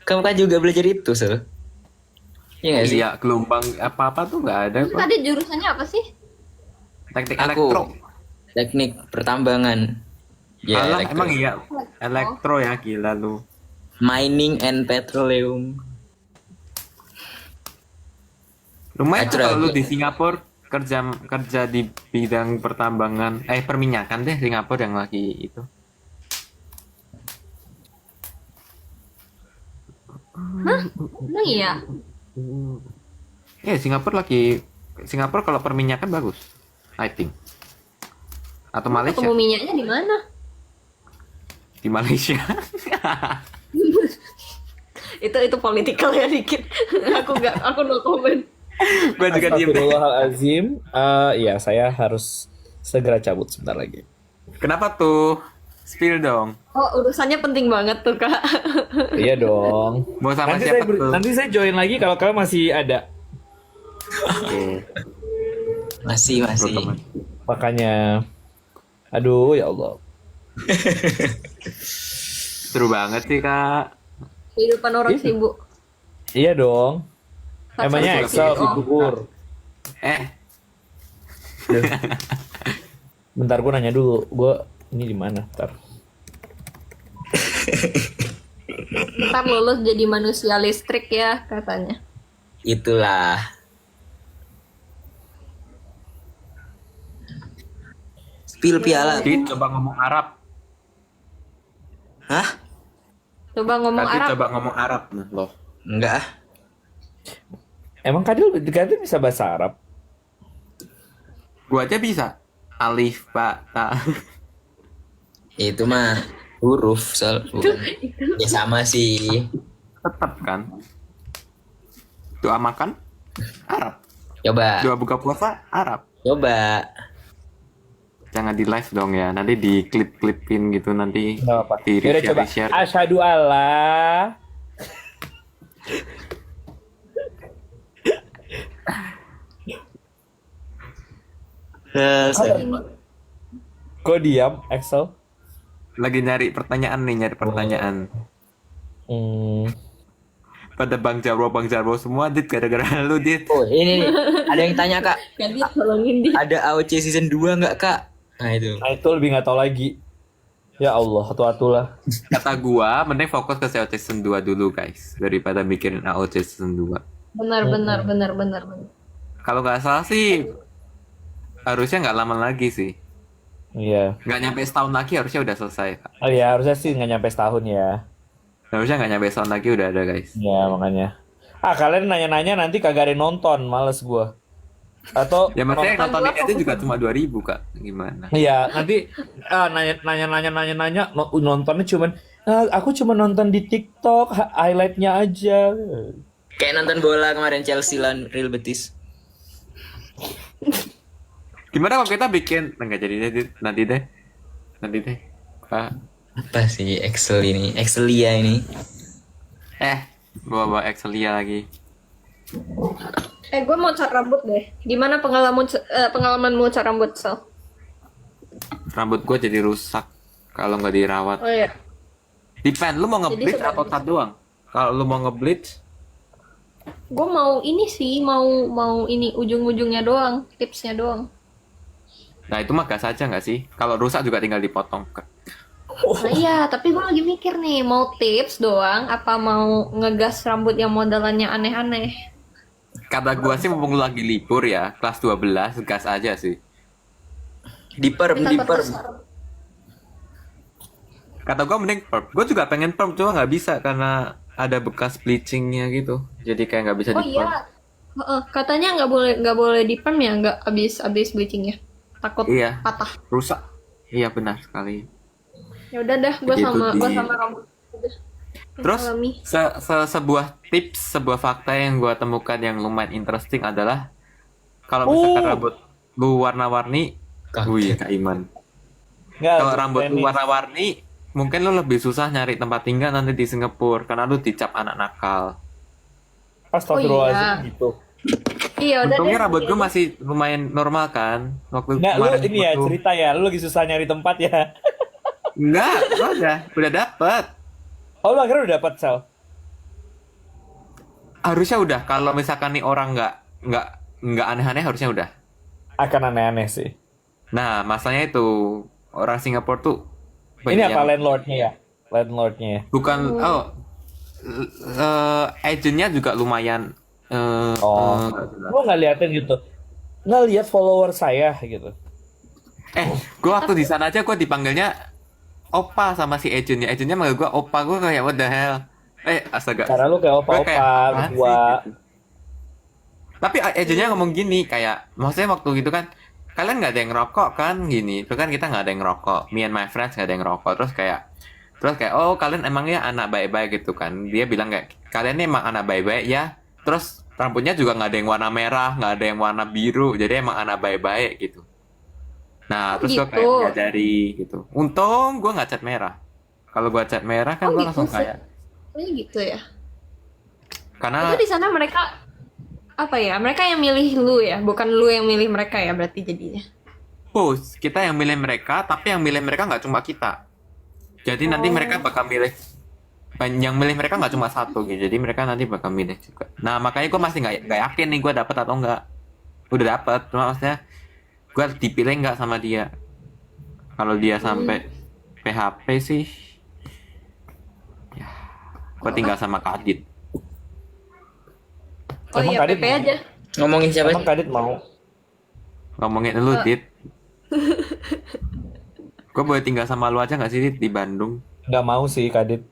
[SPEAKER 4] kamu kan juga belajar itu, Sel. Iya nggak sih?
[SPEAKER 2] Iya, gelombang apa-apa tuh nggak ada
[SPEAKER 3] Lu
[SPEAKER 2] kok.
[SPEAKER 3] tadi jurusannya apa sih?
[SPEAKER 2] Teknik
[SPEAKER 4] Aku
[SPEAKER 2] elektro.
[SPEAKER 4] teknik pertambangan. Ya,
[SPEAKER 2] Alah,
[SPEAKER 4] elektro.
[SPEAKER 2] emang iya. Elektro ya, gila lu.
[SPEAKER 4] Mining and petroleum.
[SPEAKER 2] Lumayan tuh
[SPEAKER 4] Acara
[SPEAKER 2] kalau lu
[SPEAKER 4] aja.
[SPEAKER 2] di Singapura kerja di bidang pertambangan, perminyakan deh Singapura yang lagi itu.
[SPEAKER 3] Emang iya.
[SPEAKER 2] Singapura kalau perminyakan bagus, I think. Atau Malaysia?
[SPEAKER 3] Ketemu minyaknya di mana?
[SPEAKER 2] Di Malaysia.
[SPEAKER 3] Itu politikal ya dikit. aku no comment.
[SPEAKER 2] Gua juga diem.
[SPEAKER 1] Astagfirullahalazim. Ya, saya harus segera cabut sebentar lagi.
[SPEAKER 2] Kenapa tuh? Spill dong.
[SPEAKER 3] Oh, urusannya penting banget tuh, Kak.
[SPEAKER 1] Iya dong.
[SPEAKER 2] Mau sama
[SPEAKER 1] Nanti
[SPEAKER 2] siapa
[SPEAKER 1] saya,
[SPEAKER 2] tuh?
[SPEAKER 1] nanti saya join lagi kalau kalian masih ada.
[SPEAKER 2] Oke.
[SPEAKER 4] Masih.
[SPEAKER 1] Makanya, aduh ya Allah.
[SPEAKER 2] Seru banget sih kak.
[SPEAKER 3] Kehidupan orang sibuk.
[SPEAKER 1] Iya dong. Emangnya
[SPEAKER 3] Sukses.
[SPEAKER 1] Excel
[SPEAKER 3] Oh.
[SPEAKER 1] gugur. Bentar gue nanya dulu. Gue ini di mana? Bentar.
[SPEAKER 3] Ntar lulus jadi manusia listrik ya katanya.
[SPEAKER 4] Itulah. Spill piala.
[SPEAKER 2] Dit, coba ngomong Arab.
[SPEAKER 4] Hah?
[SPEAKER 3] Coba ngomong
[SPEAKER 2] Tadi
[SPEAKER 3] Arab.
[SPEAKER 2] coba ngomong Arab nah, loh.
[SPEAKER 4] Enggak ah.
[SPEAKER 1] Emang Kadil bisa bahasa Arab?
[SPEAKER 2] Gua aja bisa. Alif, ba, ta.
[SPEAKER 4] Itu mah huruf, Sel. Bukan. Ya sama sih.
[SPEAKER 2] Tetap kan. Doa makan Arab.
[SPEAKER 4] Coba.
[SPEAKER 2] Doa buka puasa Arab.
[SPEAKER 4] Coba.
[SPEAKER 2] Jangan di live dong ya. Nanti di klip-klipin gitu nanti
[SPEAKER 1] Nggak apa.
[SPEAKER 2] di
[SPEAKER 1] Yaudah coba.
[SPEAKER 2] share.
[SPEAKER 1] Asyhadu Allah. Kok diam, Excel?
[SPEAKER 2] Lagi nyari pertanyaan nih, nyari pertanyaan. Pada Bang Jarwo semua, Dit, gara-gara lu, Dit.
[SPEAKER 4] Oh, ini nih. Ada yang tanya, Kak.
[SPEAKER 3] Jadi tolongin dia.
[SPEAKER 4] Ada AOC season 2 nggak, Kak? Nah, itu.
[SPEAKER 1] Nah itu lebih nggak tahu lagi. Ya Allah, atulah.
[SPEAKER 2] Kata gua, mending fokus ke COC season 2 dulu, guys. Daripada mikirin AOC season 2.
[SPEAKER 3] Benar.
[SPEAKER 2] Kalau nggak salah sih, harusnya nggak lama lagi sih.
[SPEAKER 1] Iya.
[SPEAKER 2] Nggak nyampe setahun lagi harusnya udah selesai.
[SPEAKER 1] Oh ya, harusnya sih nggak nyampe setahun ya.
[SPEAKER 2] Harusnya nggak nyampe setahun lagi udah ada, guys.
[SPEAKER 1] Ya makanya. Kalian nanya-nanya nanti kagak ada yang nonton, males gua. Atau
[SPEAKER 2] Ya maksudnya yang
[SPEAKER 3] Nonton
[SPEAKER 2] nonton
[SPEAKER 3] gua
[SPEAKER 2] itu juga cuma 2.000, Kak. Gimana?
[SPEAKER 1] iya, nanti nanya nontonnya cuman aku cuma nonton di TikTok, highlightnya aja.
[SPEAKER 4] Kayak nonton bola kemarin Chelsea lawan Real Betis.
[SPEAKER 2] Gimana kalau kita bikin nggak jadi deh, Dit. Nanti deh. Pak.
[SPEAKER 4] Apa sih Excelia ini?
[SPEAKER 2] Bawa Excelia lagi.
[SPEAKER 3] Gue mau cat rambut deh. Gimana pengalamanmu cat rambut, Sal?
[SPEAKER 2] Rambut gua jadi rusak kalau nggak dirawat.
[SPEAKER 3] Oh iya.
[SPEAKER 2] Depend, lu mau nge-bleach
[SPEAKER 3] Jadi
[SPEAKER 2] atau cut doang? Kalau lu mau nge-bleach,
[SPEAKER 3] Gue mau ini sih, mau ini ujung-ujungnya doang, tipsnya doang.
[SPEAKER 2] nah itu mah gas aja nggak sih? Kalau rusak juga tinggal dipotong.
[SPEAKER 3] Nah iya, tapi gue lagi mikir nih, mau tips doang, apa mau ngegas rambut yang modelannya aneh-aneh?
[SPEAKER 2] Kata gua sih mumpung lu lagi libur ya, kelas 12, gas aja sih.
[SPEAKER 4] Di perm.
[SPEAKER 2] Kata gua mending perm. Gua juga pengen perm, cuma nggak bisa karena ada bekas bleachingnya gitu. Jadi kayak nggak bisa
[SPEAKER 3] Oh
[SPEAKER 2] di perm.
[SPEAKER 3] iya, katanya nggak boleh di perm ya, nggak abis bleachingnya, takut
[SPEAKER 2] Iya.
[SPEAKER 3] patah.
[SPEAKER 2] Rusak. Iya benar sekali.
[SPEAKER 3] Ya udah dah, gue
[SPEAKER 2] Begitu,
[SPEAKER 3] sama
[SPEAKER 2] Di.
[SPEAKER 3] rambut. Udah. Yang
[SPEAKER 2] Terus
[SPEAKER 3] alami.
[SPEAKER 2] sebuah tips, sebuah fakta yang gua temukan yang lumayan interesting adalah kalau misalkan rambut lu warna-warni, wih Kak Iman.
[SPEAKER 1] Nggak,
[SPEAKER 2] Kalau rambut lu
[SPEAKER 1] ini.
[SPEAKER 2] warna-warni, mungkin lu lebih susah nyari tempat tinggal nanti di Singapura karena lu dicap anak nakal.
[SPEAKER 1] Astagfirullahaladzim
[SPEAKER 3] Oh, iya.
[SPEAKER 1] gitu.
[SPEAKER 3] Iya udah
[SPEAKER 2] Untungnya
[SPEAKER 3] deh.
[SPEAKER 2] rambut gue masih lumayan normal kan waktu
[SPEAKER 1] Nggak, lu
[SPEAKER 2] kemarin
[SPEAKER 1] ini ya
[SPEAKER 2] waktu-
[SPEAKER 1] cerita ya, lu lagi susah nyari tempat ya.
[SPEAKER 2] Enggak, gua udah dapet.
[SPEAKER 1] Oh lu akhirnya udah dapat, Sal?
[SPEAKER 2] Harusnya udah. Kalau misalkan nih orang nggak aneh-aneh harusnya udah.
[SPEAKER 1] Akan aneh-aneh sih.
[SPEAKER 2] Nah masalahnya itu orang Singapura tuh
[SPEAKER 1] Ini
[SPEAKER 2] banyak
[SPEAKER 1] apa
[SPEAKER 2] yang-
[SPEAKER 1] landlordnya ya? Landlordnya ya?
[SPEAKER 2] bukan agentnya juga lumayan.
[SPEAKER 1] Gua nggak liatin gitu. Nggak lihat follower saya gitu.
[SPEAKER 2] Gue waktu di sana aja gue dipanggilnya Opa sama si agentnya. Agentnya manggil gue Opa, gue kayak what the hell. Astaga.
[SPEAKER 1] Karena lu kayak
[SPEAKER 2] Gua kayak,
[SPEAKER 1] opa-opa,
[SPEAKER 2] apaan sih,
[SPEAKER 1] gua.
[SPEAKER 2] gitu. Tapi agentnya ngomong gini kayak, maksudnya waktu gitu kan, kalian nggak ada yang ngerokok kan gini, itu kan kita nggak ada yang ngerokok, me and my friends nggak ada yang ngerokok, terus kayak oh kalian emangnya anak baik-baik gitu kan, dia bilang kayak kalian emang anak baik-baik ya, terus rambutnya juga nggak ada yang warna merah, nggak ada yang warna biru, jadi emang anak baik-baik gitu. Nah terus gue kayak
[SPEAKER 3] Gitu.
[SPEAKER 2] menyadari gitu, untung gue nggak cat merah, kalau gue cat merah kan
[SPEAKER 3] Oh,
[SPEAKER 2] gue
[SPEAKER 3] gitu
[SPEAKER 2] langsung
[SPEAKER 3] sih.
[SPEAKER 2] kayak,
[SPEAKER 3] Kayaknya gitu ya.
[SPEAKER 2] karena
[SPEAKER 3] Itu di sana mereka apa ya? Mereka yang milih lu ya, bukan lu yang milih mereka ya berarti jadinya.
[SPEAKER 2] kita yang milih mereka, tapi yang milih mereka nggak cuma kita. Jadi nanti mereka bakal milih, yang milih mereka nggak cuma satu gitu. Jadi mereka nanti bakal milih juga. Nah makanya gue masih nggak yakin nih gue dapet atau enggak. Udah dapet, cuma maksudnya gue dipilih nggak sama dia. Kalau dia sampai PHP sih, ya gue tinggal sama Kadit.
[SPEAKER 3] Oh
[SPEAKER 1] Emang
[SPEAKER 3] iya,
[SPEAKER 1] Kadit
[SPEAKER 3] PP
[SPEAKER 1] mau?
[SPEAKER 3] aja.
[SPEAKER 4] Ngomongin siapa?
[SPEAKER 1] Emang Kadit mau?
[SPEAKER 2] Ngomongin lu, Dit. Gue boleh tinggal sama lu aja nggak sih, Dit, di Bandung?
[SPEAKER 1] Nggak mau sih Kadit.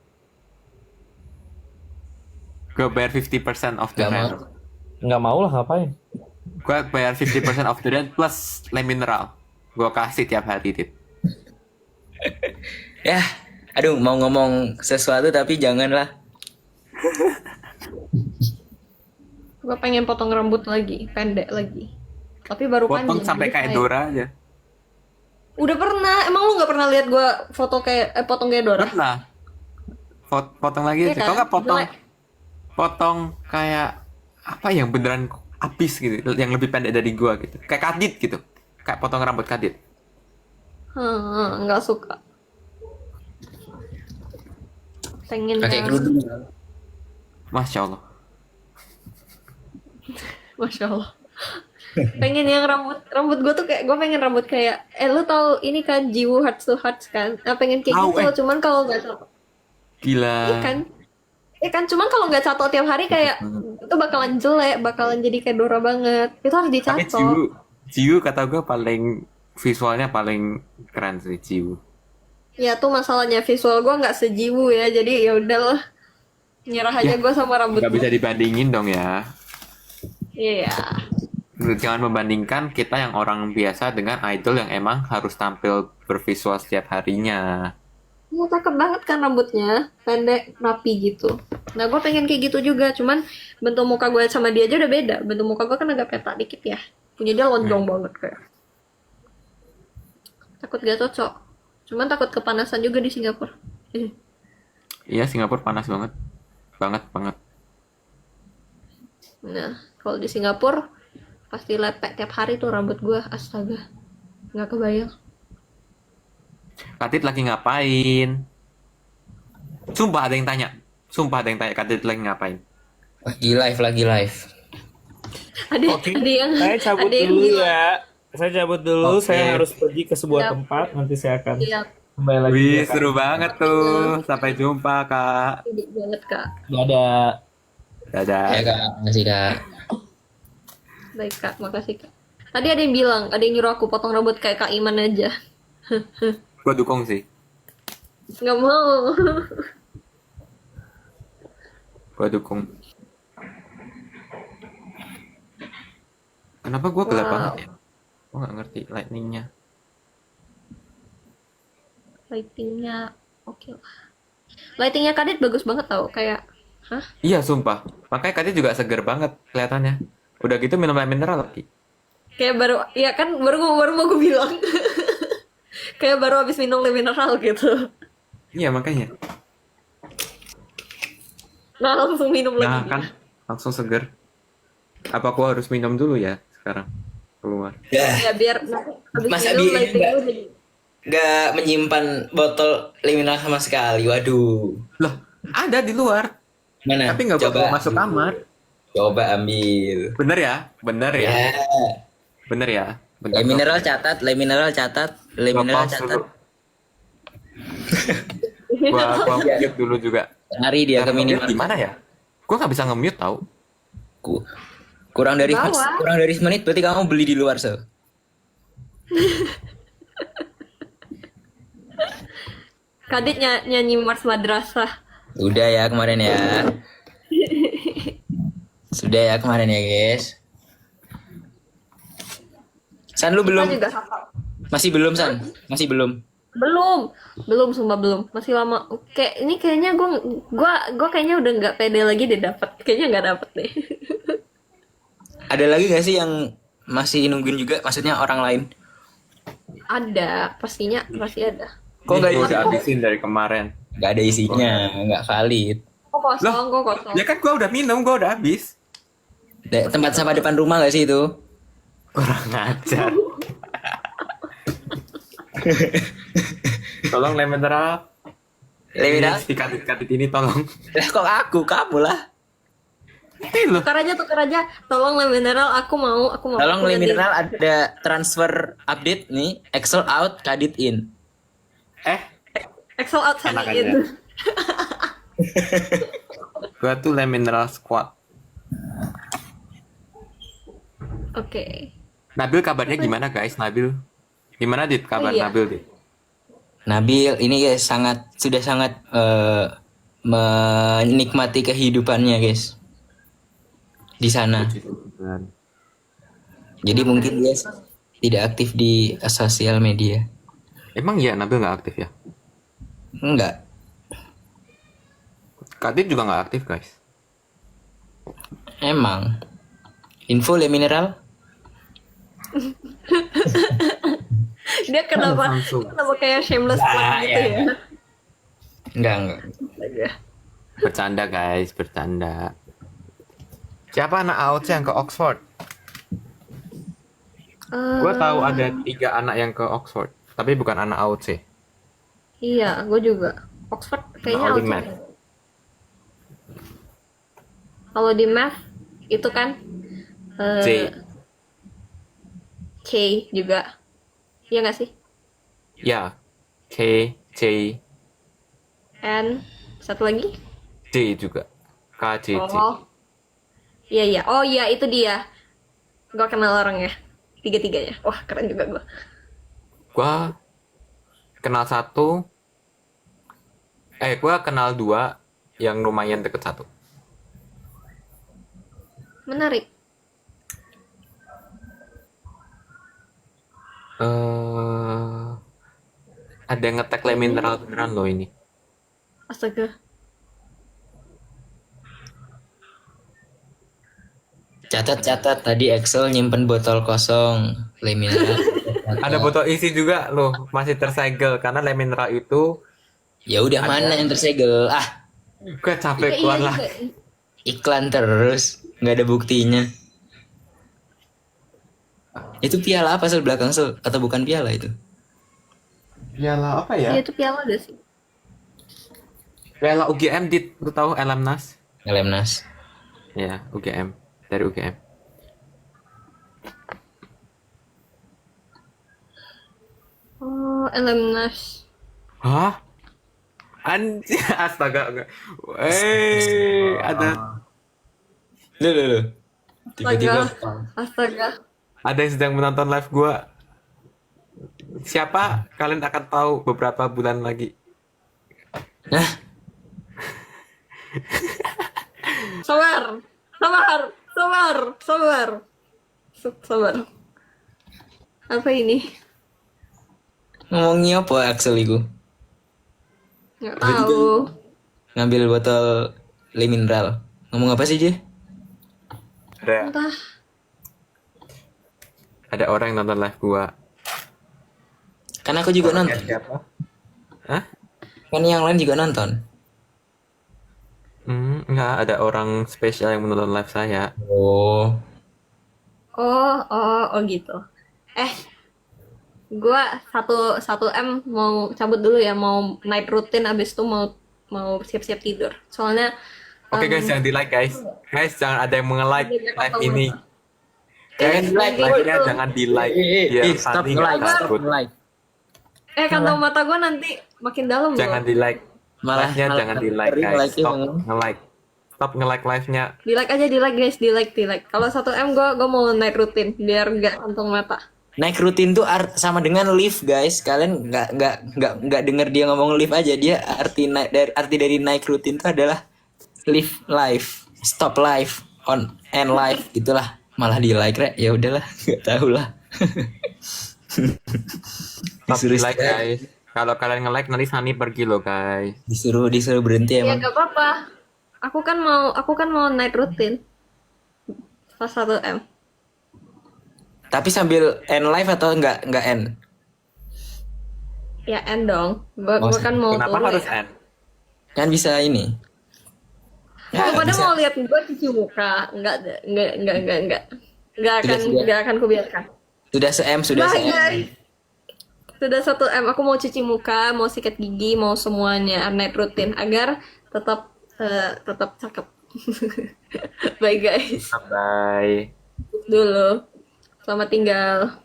[SPEAKER 2] Gue bayar 50% of the
[SPEAKER 4] Nggak mau.
[SPEAKER 2] rent.
[SPEAKER 1] Nggak mau lah, ngapain?
[SPEAKER 2] Gue bayar 50% of the rent plus lem mineral. Gue kasih tiap hari, Dit.
[SPEAKER 4] Ya, aduh mau ngomong sesuatu tapi janganlah.
[SPEAKER 3] Gue pengen potong rambut lagi, pendek lagi. Tapi baru
[SPEAKER 2] Potong
[SPEAKER 3] panjang.
[SPEAKER 2] sampai
[SPEAKER 3] jadi
[SPEAKER 2] kayak Dora aja.
[SPEAKER 3] Udah pernah. Emang lu nggak pernah lihat gue foto kayak potong kayak Dora?
[SPEAKER 2] Pernah. Potong lagi
[SPEAKER 3] Iya
[SPEAKER 2] aja.
[SPEAKER 3] kan?
[SPEAKER 2] Kau nggak potong
[SPEAKER 3] Jelek.
[SPEAKER 2] potong kayak apa yang beneran habis gitu, yang lebih pendek dari gua gitu. Kayak Kadit gitu. Kayak potong rambut Kadit.
[SPEAKER 3] Nggak suka. Pengen
[SPEAKER 4] Pakai
[SPEAKER 3] yang,
[SPEAKER 4] kerudung.
[SPEAKER 2] Masya Allah.
[SPEAKER 3] masya Allah. Pengen yang rambut gue tuh kayak gue pengen rambut kayak lu tahu ini kan Jiwoo Hearts to Hearts kan? Nah, pengen kayak
[SPEAKER 2] Tahu,
[SPEAKER 3] gitu. Cuman kalau nggak catok,
[SPEAKER 2] Gila.
[SPEAKER 3] iya kan? Iya kan? Cuman kalau nggak catok tiap hari kayak itu bakalan jelek, bakalan jadi kayak Dora banget. Itu harus
[SPEAKER 2] Tapi
[SPEAKER 3] dicatok.
[SPEAKER 2] Ciu kata gua paling visualnya paling keren sih Ciu.
[SPEAKER 3] Ya tuh masalahnya visual gue nggak sejiwu ya, jadi ya udahlah, nyerah aja
[SPEAKER 2] Ya,
[SPEAKER 3] gue sama rambut
[SPEAKER 2] Nggak bisa
[SPEAKER 3] gue.
[SPEAKER 2] dibandingin dong ya.
[SPEAKER 3] Iya,
[SPEAKER 2] Jangan membandingkan kita yang orang biasa dengan idol yang emang harus tampil bervisual setiap harinya.
[SPEAKER 3] ya cakep banget kan rambutnya, pendek, rapi gitu. Nah gue pengen kayak gitu juga, cuman bentuk muka gue sama dia aja udah beda. Bentuk muka gue kan agak peta dikit ya, punya dia lonjong banget kayak. Takut gak cocok, cuman takut kepanasan juga di Singapura.
[SPEAKER 2] Iya, Singapura panas banget. Banget.
[SPEAKER 3] Nah kalau di Singapura pasti lepek tiap hari tuh rambut gue, astaga, nggak kebayang.
[SPEAKER 2] Kadit lagi ngapain? Sumpah ada yang tanya. Kadit lagi ngapain?
[SPEAKER 4] Lagi live.
[SPEAKER 3] Ada
[SPEAKER 1] Oke,
[SPEAKER 3] ada yang
[SPEAKER 1] saya cabut
[SPEAKER 3] ada yang
[SPEAKER 1] dulu
[SPEAKER 3] bilang,
[SPEAKER 1] ya. Saya cabut dulu.
[SPEAKER 2] Oke.
[SPEAKER 1] Saya harus pergi ke sebuah
[SPEAKER 3] Siap.
[SPEAKER 1] tempat. Nanti saya akan
[SPEAKER 3] iya,
[SPEAKER 1] kembali lagi.
[SPEAKER 2] Wih,
[SPEAKER 1] Ya, Kak.
[SPEAKER 2] seru banget tuh. Sampai jumpa, Kak.
[SPEAKER 3] sedih banget kak.
[SPEAKER 1] Dadah.
[SPEAKER 2] Dadah.
[SPEAKER 4] Ya kak, makasih kak.
[SPEAKER 3] Baik kak, makasih kak. Tadi ada yang bilang, ada yang nyuruh aku potong rambut kayak Kak Iman aja.
[SPEAKER 2] Gua dukung sih.
[SPEAKER 3] Nggak mau.
[SPEAKER 2] Gua dukung. Kenapa gua gelap
[SPEAKER 3] Wow.
[SPEAKER 2] banget ya? Gua nggak ngerti lightningnya.
[SPEAKER 3] Lightingnya oke lah. Lightingnya Kadit bagus banget tau, kayak, hah?
[SPEAKER 2] Iya, sumpah. Makanya Kadit juga seger banget kelihatannya. Udah gitu minum air mineral lagi.
[SPEAKER 3] Kayak baru, ya kan baru mau gue bilang. Kayak baru habis minum le mineral gitu.
[SPEAKER 2] Iya, makanya.
[SPEAKER 3] Nah langsung minum
[SPEAKER 2] Nah,
[SPEAKER 3] lagi.
[SPEAKER 2] kan langsung seger. Apa gua harus minum dulu ya sekarang? Keluar.
[SPEAKER 3] Ya biar nanti habis
[SPEAKER 4] Masa
[SPEAKER 3] minum
[SPEAKER 4] dia
[SPEAKER 3] lighting
[SPEAKER 4] enggak?
[SPEAKER 3] lu jadi.
[SPEAKER 4] Gak menyimpan botol liminal sama sekali. Waduh.
[SPEAKER 2] Loh, ada di luar.
[SPEAKER 4] Mana?
[SPEAKER 2] Tapi nggak gua
[SPEAKER 4] Coba.
[SPEAKER 2] bawa masuk kamar.
[SPEAKER 4] Coba ambil.
[SPEAKER 2] Bener ya? Bener ya?
[SPEAKER 4] Ya.
[SPEAKER 2] Bener ya? Bener.
[SPEAKER 4] Mineral catat, mineral catat, mineral
[SPEAKER 2] Gua pause
[SPEAKER 4] catat.
[SPEAKER 2] dulu. Gua mute dulu juga.
[SPEAKER 4] Hari dia ke
[SPEAKER 2] Cara
[SPEAKER 4] minimal.
[SPEAKER 2] nge-mute gimana ya? Gua nggak bisa nge-mute tau.
[SPEAKER 4] Kurang dari
[SPEAKER 3] Bawa.
[SPEAKER 4] kurang dari semenit berarti kamu beli di luar, so.
[SPEAKER 3] Kadit nyanyi Mars Madrasah.
[SPEAKER 4] Udah ya kemarin ya. Sudah ya kemarin ya, guys. San lu belum?
[SPEAKER 3] Kita juga hafal.
[SPEAKER 4] Masih belum, San? Masih belum.
[SPEAKER 3] Belum, sumpah belum. Masih lama. Kayak ini kayaknya gua kayaknya udah nggak pede lagi deh dapet. Kayaknya nggak dapet deh.
[SPEAKER 4] Ada lagi gak sih yang masih nungguin juga? Maksudnya orang lain?
[SPEAKER 3] Ada, pastinya pasti ada.
[SPEAKER 4] Kok nggak
[SPEAKER 2] Gua
[SPEAKER 4] isi?
[SPEAKER 2] udah habisin dari kemarin.
[SPEAKER 4] Nggak ada isinya, nggak valid.
[SPEAKER 3] Kok kosong, kok kosong.
[SPEAKER 2] Ya kan gua udah minum, gua udah habis.
[SPEAKER 4] Tempat sampah depan rumah gak sih itu?
[SPEAKER 2] Kurang ajar. Tolong lem mineral.
[SPEAKER 4] Mineral?
[SPEAKER 2] Si kadit-kadit ini tolong.
[SPEAKER 4] Lah kok aku? Kamu lah.
[SPEAKER 2] Loh,
[SPEAKER 3] Tukar aja. Tolong le mineral, aku mau.
[SPEAKER 4] Tolong
[SPEAKER 3] Aku ganti.
[SPEAKER 4] mineral ada transfer update nih. Excel out, Kadit in.
[SPEAKER 3] Excel out sana
[SPEAKER 2] Enak aja.
[SPEAKER 3] itu.
[SPEAKER 2] gua tuh lem mineral squad.
[SPEAKER 3] Oke.
[SPEAKER 2] Nabil kabarnya gimana guys? Nabil gimana dit kabar
[SPEAKER 3] Oh, iya.
[SPEAKER 2] Nabil dit?
[SPEAKER 4] Nabil ini guys sudah sangat menikmati kehidupannya guys di sana. Jadi mungkin dia tidak aktif di sosial media.
[SPEAKER 2] Emang iya Nabil nggak aktif ya?
[SPEAKER 4] Enggak.
[SPEAKER 2] Kadit juga nggak aktif guys.
[SPEAKER 4] Emang. Info le mineral?
[SPEAKER 3] Dia kenapa
[SPEAKER 2] Samsung.
[SPEAKER 3] kenapa kayak shameless plug
[SPEAKER 4] Nah,
[SPEAKER 3] gitu
[SPEAKER 4] ya.
[SPEAKER 3] ya?
[SPEAKER 4] Enggak.
[SPEAKER 3] Astaga.
[SPEAKER 2] Bercanda guys, bercanda. Siapa anak AOC yang ke Oxford? Gue tahu ada 3 anak yang ke Oxford, tapi bukan anak AOC.
[SPEAKER 3] Iya, gue juga. Oxford kayaknya
[SPEAKER 2] Only
[SPEAKER 3] Oxford.
[SPEAKER 2] math.
[SPEAKER 3] Kalau di math itu kan
[SPEAKER 2] C.
[SPEAKER 3] K juga. Iya nggak sih?
[SPEAKER 2] Ya, K, C,
[SPEAKER 3] And satu lagi?
[SPEAKER 2] D juga. K, C, C.
[SPEAKER 3] Oh. Iya iya. Oh iya itu dia. Gue kenal orangnya. Tiga-tiganya. Wah, keren juga gue.
[SPEAKER 2] Gua kenal 1. Gua kenal 2 yang lumayan deket 1.
[SPEAKER 3] Menarik.
[SPEAKER 2] Ada yang ngetek Le Mineral beneran loh ini.
[SPEAKER 3] Astaga.
[SPEAKER 4] Catat tadi Excel nyimpen botol kosong Le Mineral.
[SPEAKER 2] Ada botol isi juga loh, masih tersegel karena Le Mineral itu
[SPEAKER 4] Ya udah mana yang tersegel? Ah,
[SPEAKER 2] gue capek
[SPEAKER 3] Iya,
[SPEAKER 2] keluar
[SPEAKER 3] iya
[SPEAKER 2] lah.
[SPEAKER 3] juga.
[SPEAKER 4] iklan terus, nggak ada buktinya. Itu piala apa sel belakang sel? Atau bukan piala itu?
[SPEAKER 2] Piala apa
[SPEAKER 3] Iya
[SPEAKER 2] ya?
[SPEAKER 3] itu piala udah sih.
[SPEAKER 2] Piala UGM lu tahu Elemnas?
[SPEAKER 4] Lemnas.
[SPEAKER 2] Ya, UGM. Dari UGM.
[SPEAKER 3] Oh, Elemnas.
[SPEAKER 2] Hah? Anjir, astaga enggak. Ada
[SPEAKER 4] Loh. Tiba-tiba.
[SPEAKER 3] Astaga.
[SPEAKER 2] ada yang sedang menonton live gua. Siapa? Kalian akan tahu beberapa bulan lagi.
[SPEAKER 4] Nah,
[SPEAKER 3] Sabar. Sabar. Apa ini?
[SPEAKER 4] ngomongnya apa Axel itu?
[SPEAKER 3] Nggak tahu.
[SPEAKER 4] Ngambil botol Le Mineral. Ngomong apa sih dia?
[SPEAKER 2] Ada
[SPEAKER 3] Entah.
[SPEAKER 2] ada orang yang nonton live gua.
[SPEAKER 4] Kan aku juga nonton.
[SPEAKER 2] Siapa? Hah?
[SPEAKER 4] Kan yang lain juga nonton.
[SPEAKER 2] Enggak, ada orang spesial yang menonton live saya.
[SPEAKER 4] Oh.
[SPEAKER 3] Oh gitu. Gua satu M mau cabut dulu ya, mau night routine abis itu mau siap-siap tidur. Soalnya
[SPEAKER 2] Oke guys, jangan di like guys. Guys, jangan ada yang nge-like live ini.
[SPEAKER 3] Jangan
[SPEAKER 2] Guys, live-nya jangan di like. Biar
[SPEAKER 4] Stop
[SPEAKER 2] Santi nggak
[SPEAKER 4] like, stop
[SPEAKER 2] takut.
[SPEAKER 4] like.
[SPEAKER 3] kantong mata gua nanti makin dalam
[SPEAKER 2] Jangan
[SPEAKER 3] loh.
[SPEAKER 2] di like.
[SPEAKER 4] Malah-
[SPEAKER 2] Live-nya
[SPEAKER 4] malah
[SPEAKER 2] jangan di like
[SPEAKER 4] ngeri
[SPEAKER 2] guys.
[SPEAKER 4] like-nya,
[SPEAKER 2] Stop
[SPEAKER 4] Bang.
[SPEAKER 2] nge-like. Stop nge-like live-nya.
[SPEAKER 3] Di like aja, di like guys. Kalau 1 M gua mau night routine biar nggak kantong mata.
[SPEAKER 4] Naik rutin tuh sama dengan live guys. Kalian nggak denger dia ngomong live aja. Dia arti dari naik rutin itu adalah live live, stop live, on and live itulah. Malah di like rek. Ya udahlah, nggak tahu lah.
[SPEAKER 2] Stop di
[SPEAKER 4] disuruh
[SPEAKER 2] like guys. Kalau kalian nge-like nanti Sani pergi loh guys.
[SPEAKER 4] disuruh berhenti
[SPEAKER 3] Ya
[SPEAKER 4] emang.
[SPEAKER 3] nggak apa-apa. Aku kan mau night routine pas 1 M.
[SPEAKER 4] Tapi sambil end live atau nggak end?
[SPEAKER 3] Ya end dong. Gua
[SPEAKER 4] Oh,
[SPEAKER 3] kan mau
[SPEAKER 2] Kenapa
[SPEAKER 3] turun
[SPEAKER 2] harus
[SPEAKER 3] ya.
[SPEAKER 2] end?
[SPEAKER 4] Kan bisa ini.
[SPEAKER 3] Kalau pada
[SPEAKER 4] bisa.
[SPEAKER 3] mau lihat gue cuci muka, enggak
[SPEAKER 4] Sudah.
[SPEAKER 3] akan kubiarkan.
[SPEAKER 4] Sudah sudah
[SPEAKER 3] Bye
[SPEAKER 4] se-M.
[SPEAKER 3] guys. Sudah 1 M, aku mau cuci muka, mau sikat gigi, mau semuanya night routine agar tetap cakep. Bye guys.
[SPEAKER 2] Bye.
[SPEAKER 3] Dulu. Selamat tinggal.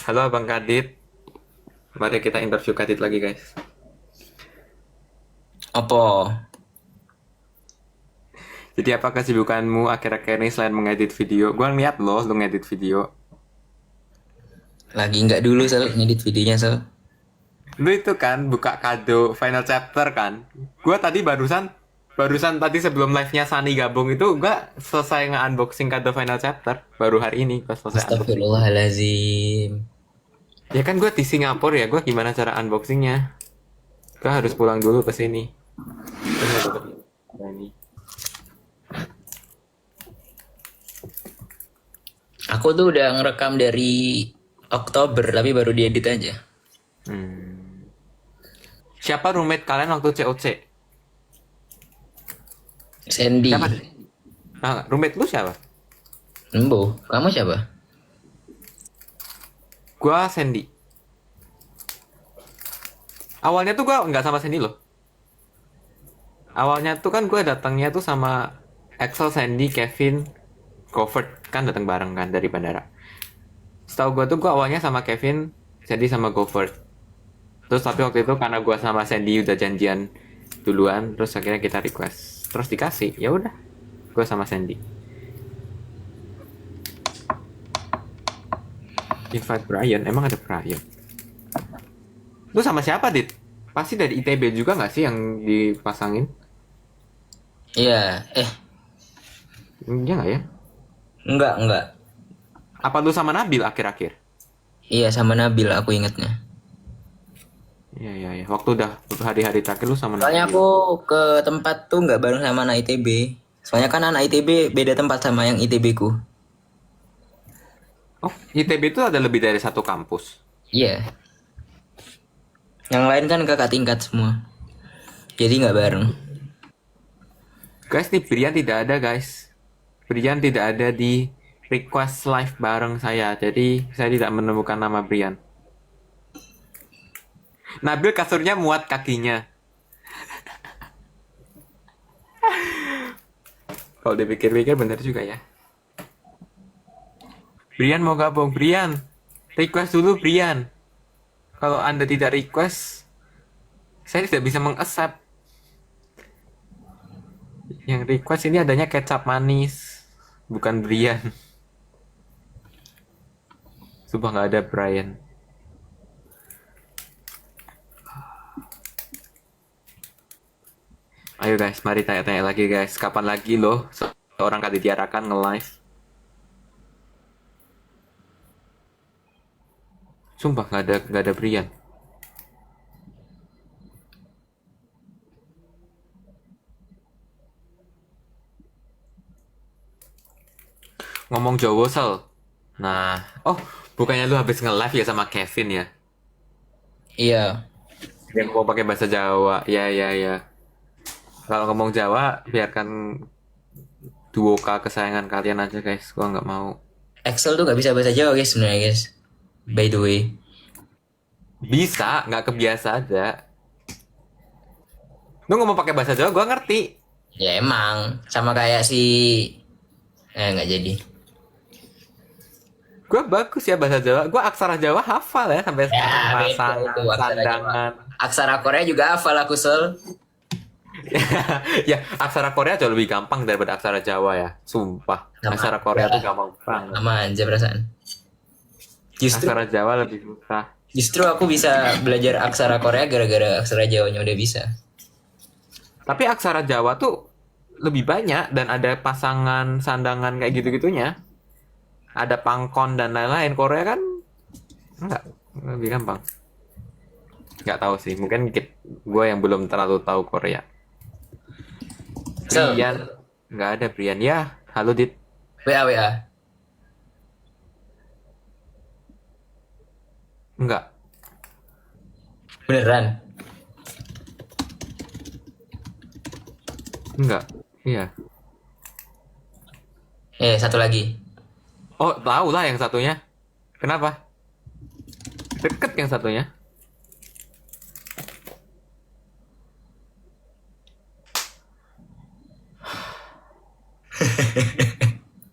[SPEAKER 2] Halo Abang Kadit. Mari kita interview Kadit lagi guys.
[SPEAKER 4] Apa?
[SPEAKER 2] Jadi apa kesibukanmu akhir-akhir ini selain mengedit video? Gua ngeliat loh lu ngedit video.
[SPEAKER 4] Lagi nggak dulu Sel ngedit videonya Sel.
[SPEAKER 2] Lu itu kan buka kado final chapter kan? Gua tadi barusan tadi sebelum live-nya Sani gabung itu gua selesai nge-unboxing kado final chapter. Baru hari ini gua selesai unboxing.
[SPEAKER 4] Astagfirullahalazim.
[SPEAKER 2] Ya kan gua di Singapura ya, gua gimana cara unboxingnya? Gua harus pulang dulu ke sini. Ini.
[SPEAKER 4] Aku tuh udah ngerekam dari Oktober tapi baru diedit aja.
[SPEAKER 2] Siapa roommate kalian waktu COC?
[SPEAKER 4] Sandy.
[SPEAKER 2] Siapa deh? Roommate lu siapa?
[SPEAKER 4] Embo, kamu siapa?
[SPEAKER 2] Gua Sandy. Awalnya tuh gua nggak sama Sandy loh. Awalnya tuh kan gua datangnya tuh sama Axel, Sandy, Kevin, Govert kan datang bareng kan dari bandara. Setahu gua awalnya sama Kevin, Sandy sama Govert. Terus tapi waktu itu karena gua sama Sandy udah janjian duluan, terus akhirnya kita request, terus dikasih. Ya udah, gua sama Sandy. Invite Brian, emang ada Brian? Lu sama siapa, Dit? Pasti dari ITB juga nggak sih yang dipasangin?
[SPEAKER 4] Iya,
[SPEAKER 2] Iya nggak ya?
[SPEAKER 4] enggak.
[SPEAKER 2] Apa lu sama Nabil akhir-akhir?
[SPEAKER 4] Iya sama Nabil aku ingetnya.
[SPEAKER 2] Iya. Waktu udah hari-hari terakhir lu sama
[SPEAKER 4] Soalnya
[SPEAKER 2] Nabil.
[SPEAKER 4] aku ke tempat tuh nggak bareng sama anak ITB. Soalnya kan anak ITB beda tempat sama yang ITB ku.
[SPEAKER 2] Oh, ITB itu ada lebih dari satu kampus.
[SPEAKER 4] Iya. Yang lain kan kakak tingkat semua. Jadi nggak bareng.
[SPEAKER 2] Guys, nih Brian tidak ada, guys. Brian tidak ada di request live bareng saya. Jadi, saya tidak menemukan nama Brian. Nabil kasurnya muat kakinya. Kalau dipikir-pikir bener juga ya. Brian mau gabung, Brian. Request dulu, Brian. Kalau Anda tidak request, saya tidak bisa meng-accept. Yang request ini adanya kecap manis, bukan Brian. Sumpah nggak ada Brian. Ayo guys, mari tanya-tanya lagi guys. Kapan lagi loh seorang Kaditya Rakan nge-live? Sumpah nggak ada Brian. Ngomong Jawa Sel. Nah, oh bukannya lu habis nge-live ya sama Kevin ya?
[SPEAKER 4] Iya.
[SPEAKER 2] Yang mau pakai bahasa Jawa. Ya. Kalau ngomong Jawa, biarkan duoka kesayangan kalian aja guys. Gua nggak mau.
[SPEAKER 4] Excel tuh nggak bisa bahasa Jawa guys sebenarnya guys. By the way.
[SPEAKER 2] Bisa, nggak kebiasa aja. Lu ngomong pakai bahasa Jawa, gua ngerti.
[SPEAKER 4] Ya emang sama kayak si nggak jadi.
[SPEAKER 2] Gua bagus ya bahasa Jawa. Gua aksara Jawa hafal ya sampai sekarang.
[SPEAKER 4] beda
[SPEAKER 2] Pasangan,
[SPEAKER 4] itu aksara Jawa.
[SPEAKER 2] sandangan.
[SPEAKER 4] Aksara Korea juga hafal aku Sel.
[SPEAKER 2] Ya, aksara Korea jauh lebih gampang daripada aksara Jawa ya. Sumpah.
[SPEAKER 4] Sama
[SPEAKER 2] Aksara Korea
[SPEAKER 4] aja.
[SPEAKER 2] tuh gampang banget.
[SPEAKER 4] Sama aja perasaan.
[SPEAKER 2] Aksara Jawa lebih susah.
[SPEAKER 4] Justru aku bisa belajar aksara Korea gara-gara aksara Jawanya udah bisa.
[SPEAKER 2] Tapi aksara Jawa tuh lebih banyak dan ada pasangan sandangan kayak gitu-gitunya. Ada pangkon dan lain-lain. Korea kan enggak, lebih gampang. Nggak tahu sih, mungkin gue yang belum terlalu tahu Korea.
[SPEAKER 4] Sel,
[SPEAKER 2] Brian, nggak ada Brian ya. Halo Dit.
[SPEAKER 4] WA.
[SPEAKER 2] Enggak.
[SPEAKER 4] Beneran.
[SPEAKER 2] Enggak. Iya.
[SPEAKER 4] Satu lagi.
[SPEAKER 2] Oh, tahu lah yang satunya. Kenapa? Deket yang satunya.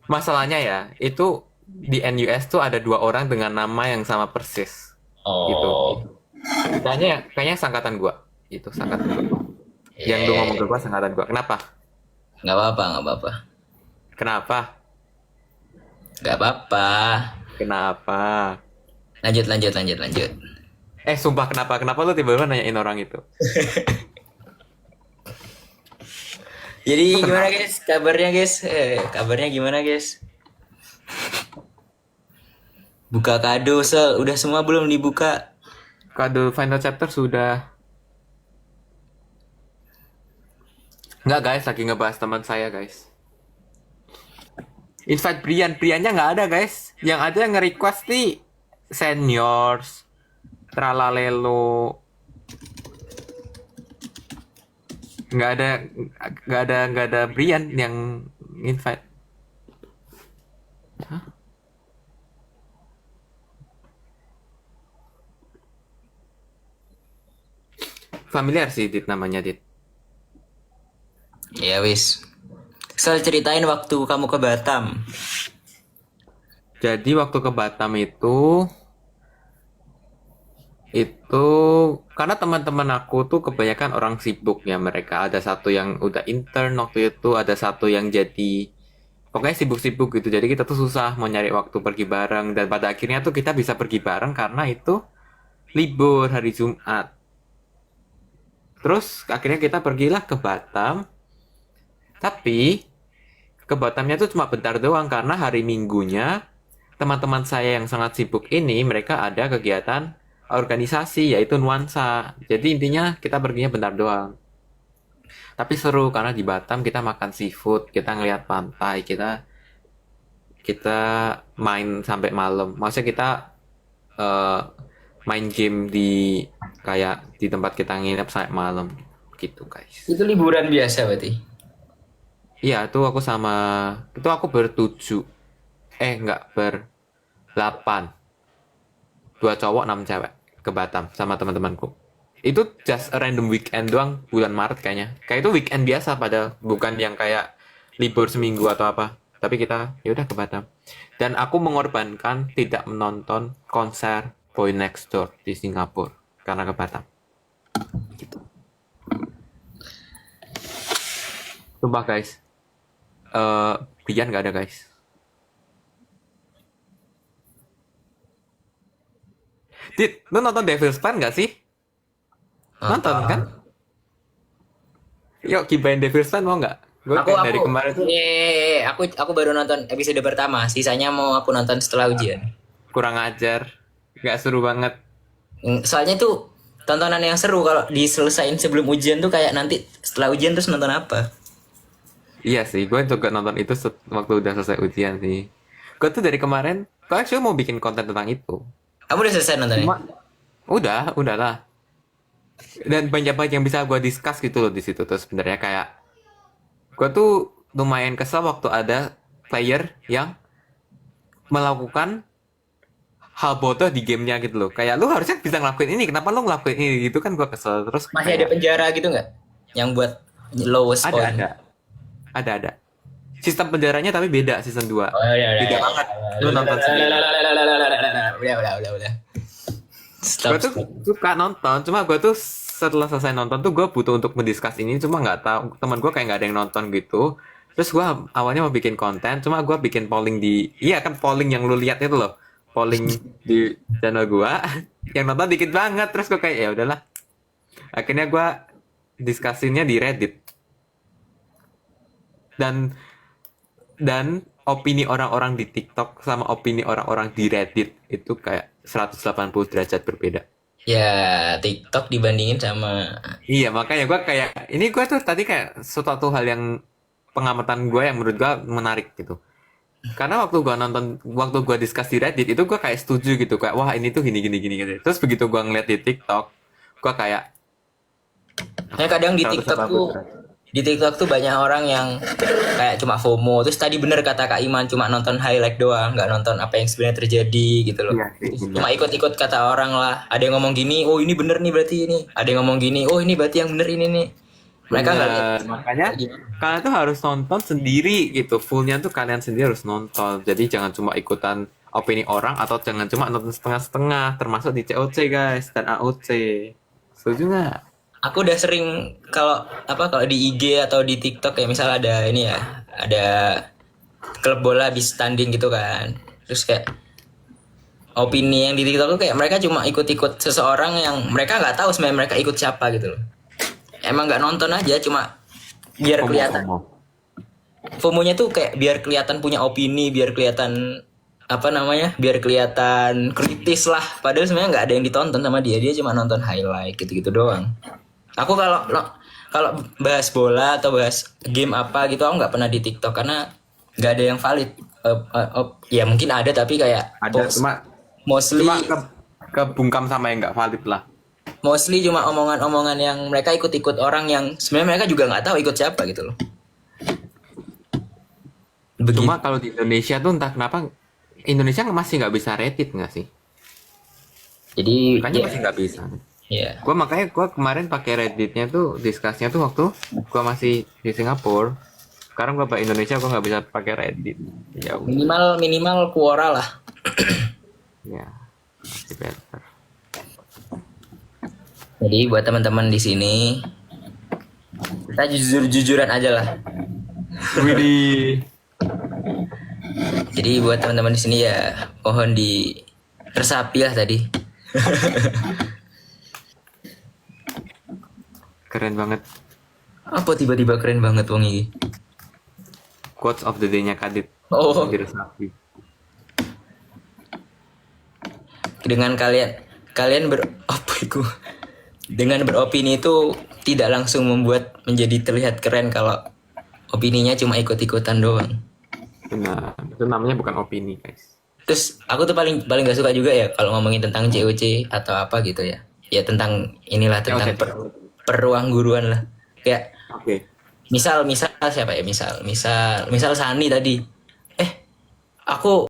[SPEAKER 2] Masalahnya ya, itu di NUS tuh ada 2 orang dengan nama yang sama persis. Gitu. Kayaknya sangkatan gua. Itu sangkatan gua. Yang lu ngomong ke gua sangkatan gua. Kenapa?
[SPEAKER 4] Nggak apa-apa.
[SPEAKER 2] Kenapa?
[SPEAKER 4] Nggak apa-apa.
[SPEAKER 2] Kenapa?
[SPEAKER 4] Lanjut.
[SPEAKER 2] Sumpah kenapa? Kenapa lu tiba-tiba nanyain orang itu?
[SPEAKER 4] Jadi gimana guys? Kabarnya guys? Kabarnya gimana guys? Buka kado Sel, udah semua belum dibuka?
[SPEAKER 2] Kado final chapter sudah. Nggak guys, lagi ngebahas teman saya guys. Invite Briannya nggak ada guys. Yang ada yang nge-request nih seniors, tralalelo. Nggak ada, nggak ada Brian yang invite. Hah? Familiar sih Dit namanya Dit.
[SPEAKER 4] Ya wis. Sel ceritain waktu kamu ke Batam.
[SPEAKER 2] Jadi waktu ke Batam itu karena teman-teman aku tuh kebanyakan orang sibuk ya, mereka ada satu yang udah intern waktu itu, ada satu yang jadi pokoknya sibuk-sibuk gitu. Jadi kita tuh susah mau nyari waktu pergi bareng, dan pada akhirnya tuh kita bisa pergi bareng karena itu libur hari Jumat. Terus akhirnya kita pergilah ke Batam. Tapi ke Batamnya tuh cuma bentar doang karena hari Minggunya teman-teman saya yang sangat sibuk ini mereka ada kegiatan organisasi yaitu nuansa. Jadi intinya kita perginya bentar doang. Tapi seru karena di Batam kita makan seafood, kita ngeliat pantai, kita main sampai malam. Maksudnya kita eh, main game di kayak di tempat kita nginep sampai malam gitu guys.
[SPEAKER 4] Itu liburan biasa berarti.
[SPEAKER 2] Iya, itu aku bertujuh. Enggak, berdelapan. 2 cowok, 6 cewek ke Batam sama teman-temanku. Itu just a random weekend doang bulan Maret kayaknya. Kayak itu weekend biasa pada bukan yang kayak libur seminggu atau apa. Tapi kita ya udah ke Batam. Dan aku mengorbankan tidak menonton konser Boy Next Door di Singapura karena ke Batam. Gitu. Sumpah guys. Brian gak ada guys. Dit, lu nonton Devil's Plan gak sih? Nonton kan? Yuk gibain Devil's Plan mau gak? Gue dari kemarin tuh
[SPEAKER 4] aku baru nonton episode pertama. Sisanya mau aku nonton setelah ujian.
[SPEAKER 2] kurang ajar. Gak seru banget.
[SPEAKER 4] Soalnya tuh tontonan yang seru kalau diselesain sebelum ujian tuh kayak nanti setelah ujian terus nonton apa?
[SPEAKER 2] Iya sih, gue juga nonton itu waktu udah selesai ujian sih. Gue tuh dari kemarin, gue actually mau bikin konten tentang itu.
[SPEAKER 4] Kamu udah selesai nontonnya?
[SPEAKER 2] Udah lah. Dan banyak yang bisa gue discuss gitu loh di situ. Terus sebenarnya kayak gue tuh lumayan kesel waktu ada player yang melakukan hal bodoh di gamenya gitu loh. Kayak lu harusnya bisa ngelakuin ini, kenapa lu ngelakuin ini gitu kan gue kesel. Terus
[SPEAKER 4] Masih ada penjara gitu nggak? Yang buat lowest point?
[SPEAKER 2] Ada. Sistem penjaranya tapi beda season 2. Beda banget. Lu nonton sendiri.
[SPEAKER 4] Udah.
[SPEAKER 2] Gue tuh suka nonton, cuma gue tuh setelah selesai nonton tuh gue butuh untuk mendiskus ini, cuma nggak tahu teman gue kayak nggak ada yang nonton gitu. Terus gue awalnya mau bikin konten, cuma gue bikin polling polling yang lu lihat itu loh, polling di channel gue, yang nonton dikit banget. Terus gue kayak ya udahlah, akhirnya gue diskusinya di Reddit. Dan opini orang-orang di TikTok sama opini orang-orang di Reddit itu kayak 180 derajat berbeda.
[SPEAKER 4] Ya TikTok dibandingin sama
[SPEAKER 2] Iya, makanya gue kayak ini gue tuh tadi kayak suatu hal yang pengamatan gue yang menurut gue menarik gitu. Karena waktu gue discuss di Reddit itu gue kayak setuju gitu, kayak wah ini tuh gini gitu. Terus begitu gue ngeliat di TikTok, gue kayak
[SPEAKER 4] kadang di
[SPEAKER 2] 180
[SPEAKER 4] TikTok tuh
[SPEAKER 2] derajat.
[SPEAKER 4] di TikTok tuh banyak orang yang kayak cuma FOMO. Terus tadi bener kata Kak Iman, cuma nonton highlight doang, nggak nonton apa yang sebenarnya terjadi gitu loh.
[SPEAKER 2] Iya sih, bener.
[SPEAKER 4] Cuma ikut-ikut kata orang lah. Ada yang ngomong gini, oh ini bener nih berarti ini. Ada yang ngomong gini, oh ini berarti yang bener ini nih. Mereka nggak lihat.
[SPEAKER 2] Makanya kalian tuh harus nonton sendiri gitu. Fullnya tuh kalian sendiri harus nonton. Jadi jangan cuma ikutan opini orang atau jangan cuma nonton setengah-setengah. Termasuk di COC guys dan AOC. Setuju nggak?
[SPEAKER 4] Aku udah sering kalau di IG atau di TikTok ya, misal ada ini ya, ada klub bola habis tanding gitu kan. Terus kayak opini yang di TikTok tuh kayak mereka cuma ikut-ikut seseorang yang mereka nggak tahu sebenarnya mereka ikut siapa gitu loh. Emang nggak nonton aja, cuma biar kelihatan. FOMO-nya tuh kayak biar kelihatan punya opini, biar kelihatan biar kelihatan kritis lah. Padahal sebenarnya nggak ada yang ditonton sama dia cuma nonton highlight gitu-gitu doang. Aku kalau bahas bola atau bahas game apa gitu, aku nggak pernah di TikTok karena nggak ada yang valid. ya mungkin ada tapi kayak
[SPEAKER 2] Ada
[SPEAKER 4] mostly
[SPEAKER 2] cuma kebungkam sama yang nggak valid lah.
[SPEAKER 4] mostly cuma omongan-omongan yang mereka ikut-ikut orang yang sebenarnya mereka juga nggak tahu ikut siapa gitu loh. Begitu.
[SPEAKER 2] Cuma kalau di Indonesia tuh entah kenapa Indonesia masih nggak bisa Reddit nggak sih?
[SPEAKER 4] Jadi
[SPEAKER 2] Makanya
[SPEAKER 4] ya,
[SPEAKER 2] masih nggak bisa.
[SPEAKER 4] ya.
[SPEAKER 2] Makanya gue kemarin pakai Redditnya tuh discussnya tuh waktu gue masih di Singapura. Sekarang gue balik Indonesia gue nggak bisa pakai Reddit. Ya udah.
[SPEAKER 4] Minimal Quora lah.
[SPEAKER 2] Ya masih better.
[SPEAKER 4] Jadi buat teman-teman di sini kita jujur-jujuran aja lah.
[SPEAKER 2] Widih.
[SPEAKER 4] Jadi buat teman-teman di sini ya mohon diresapi lah tadi.
[SPEAKER 2] Keren banget.
[SPEAKER 4] Apa tiba-tiba keren banget wong ini.
[SPEAKER 2] Quotes of the day-nya Kadit.
[SPEAKER 4] Oh,
[SPEAKER 2] Diresapi.
[SPEAKER 4] dengan kalian apa itu? Dengan beropini itu tidak langsung membuat menjadi terlihat keren kalau opininya cuma ikut-ikutan doang.
[SPEAKER 2] Benar. Itu namanya bukan opini guys.
[SPEAKER 4] Terus aku tuh paling paling gak suka juga ya kalau ngomongin tentang COC atau apa gitu ya. Ya tentang inilah tentang peruang guruan lah. Kayak
[SPEAKER 2] Oke.
[SPEAKER 4] misal siapa ya? Misal Sani tadi. Aku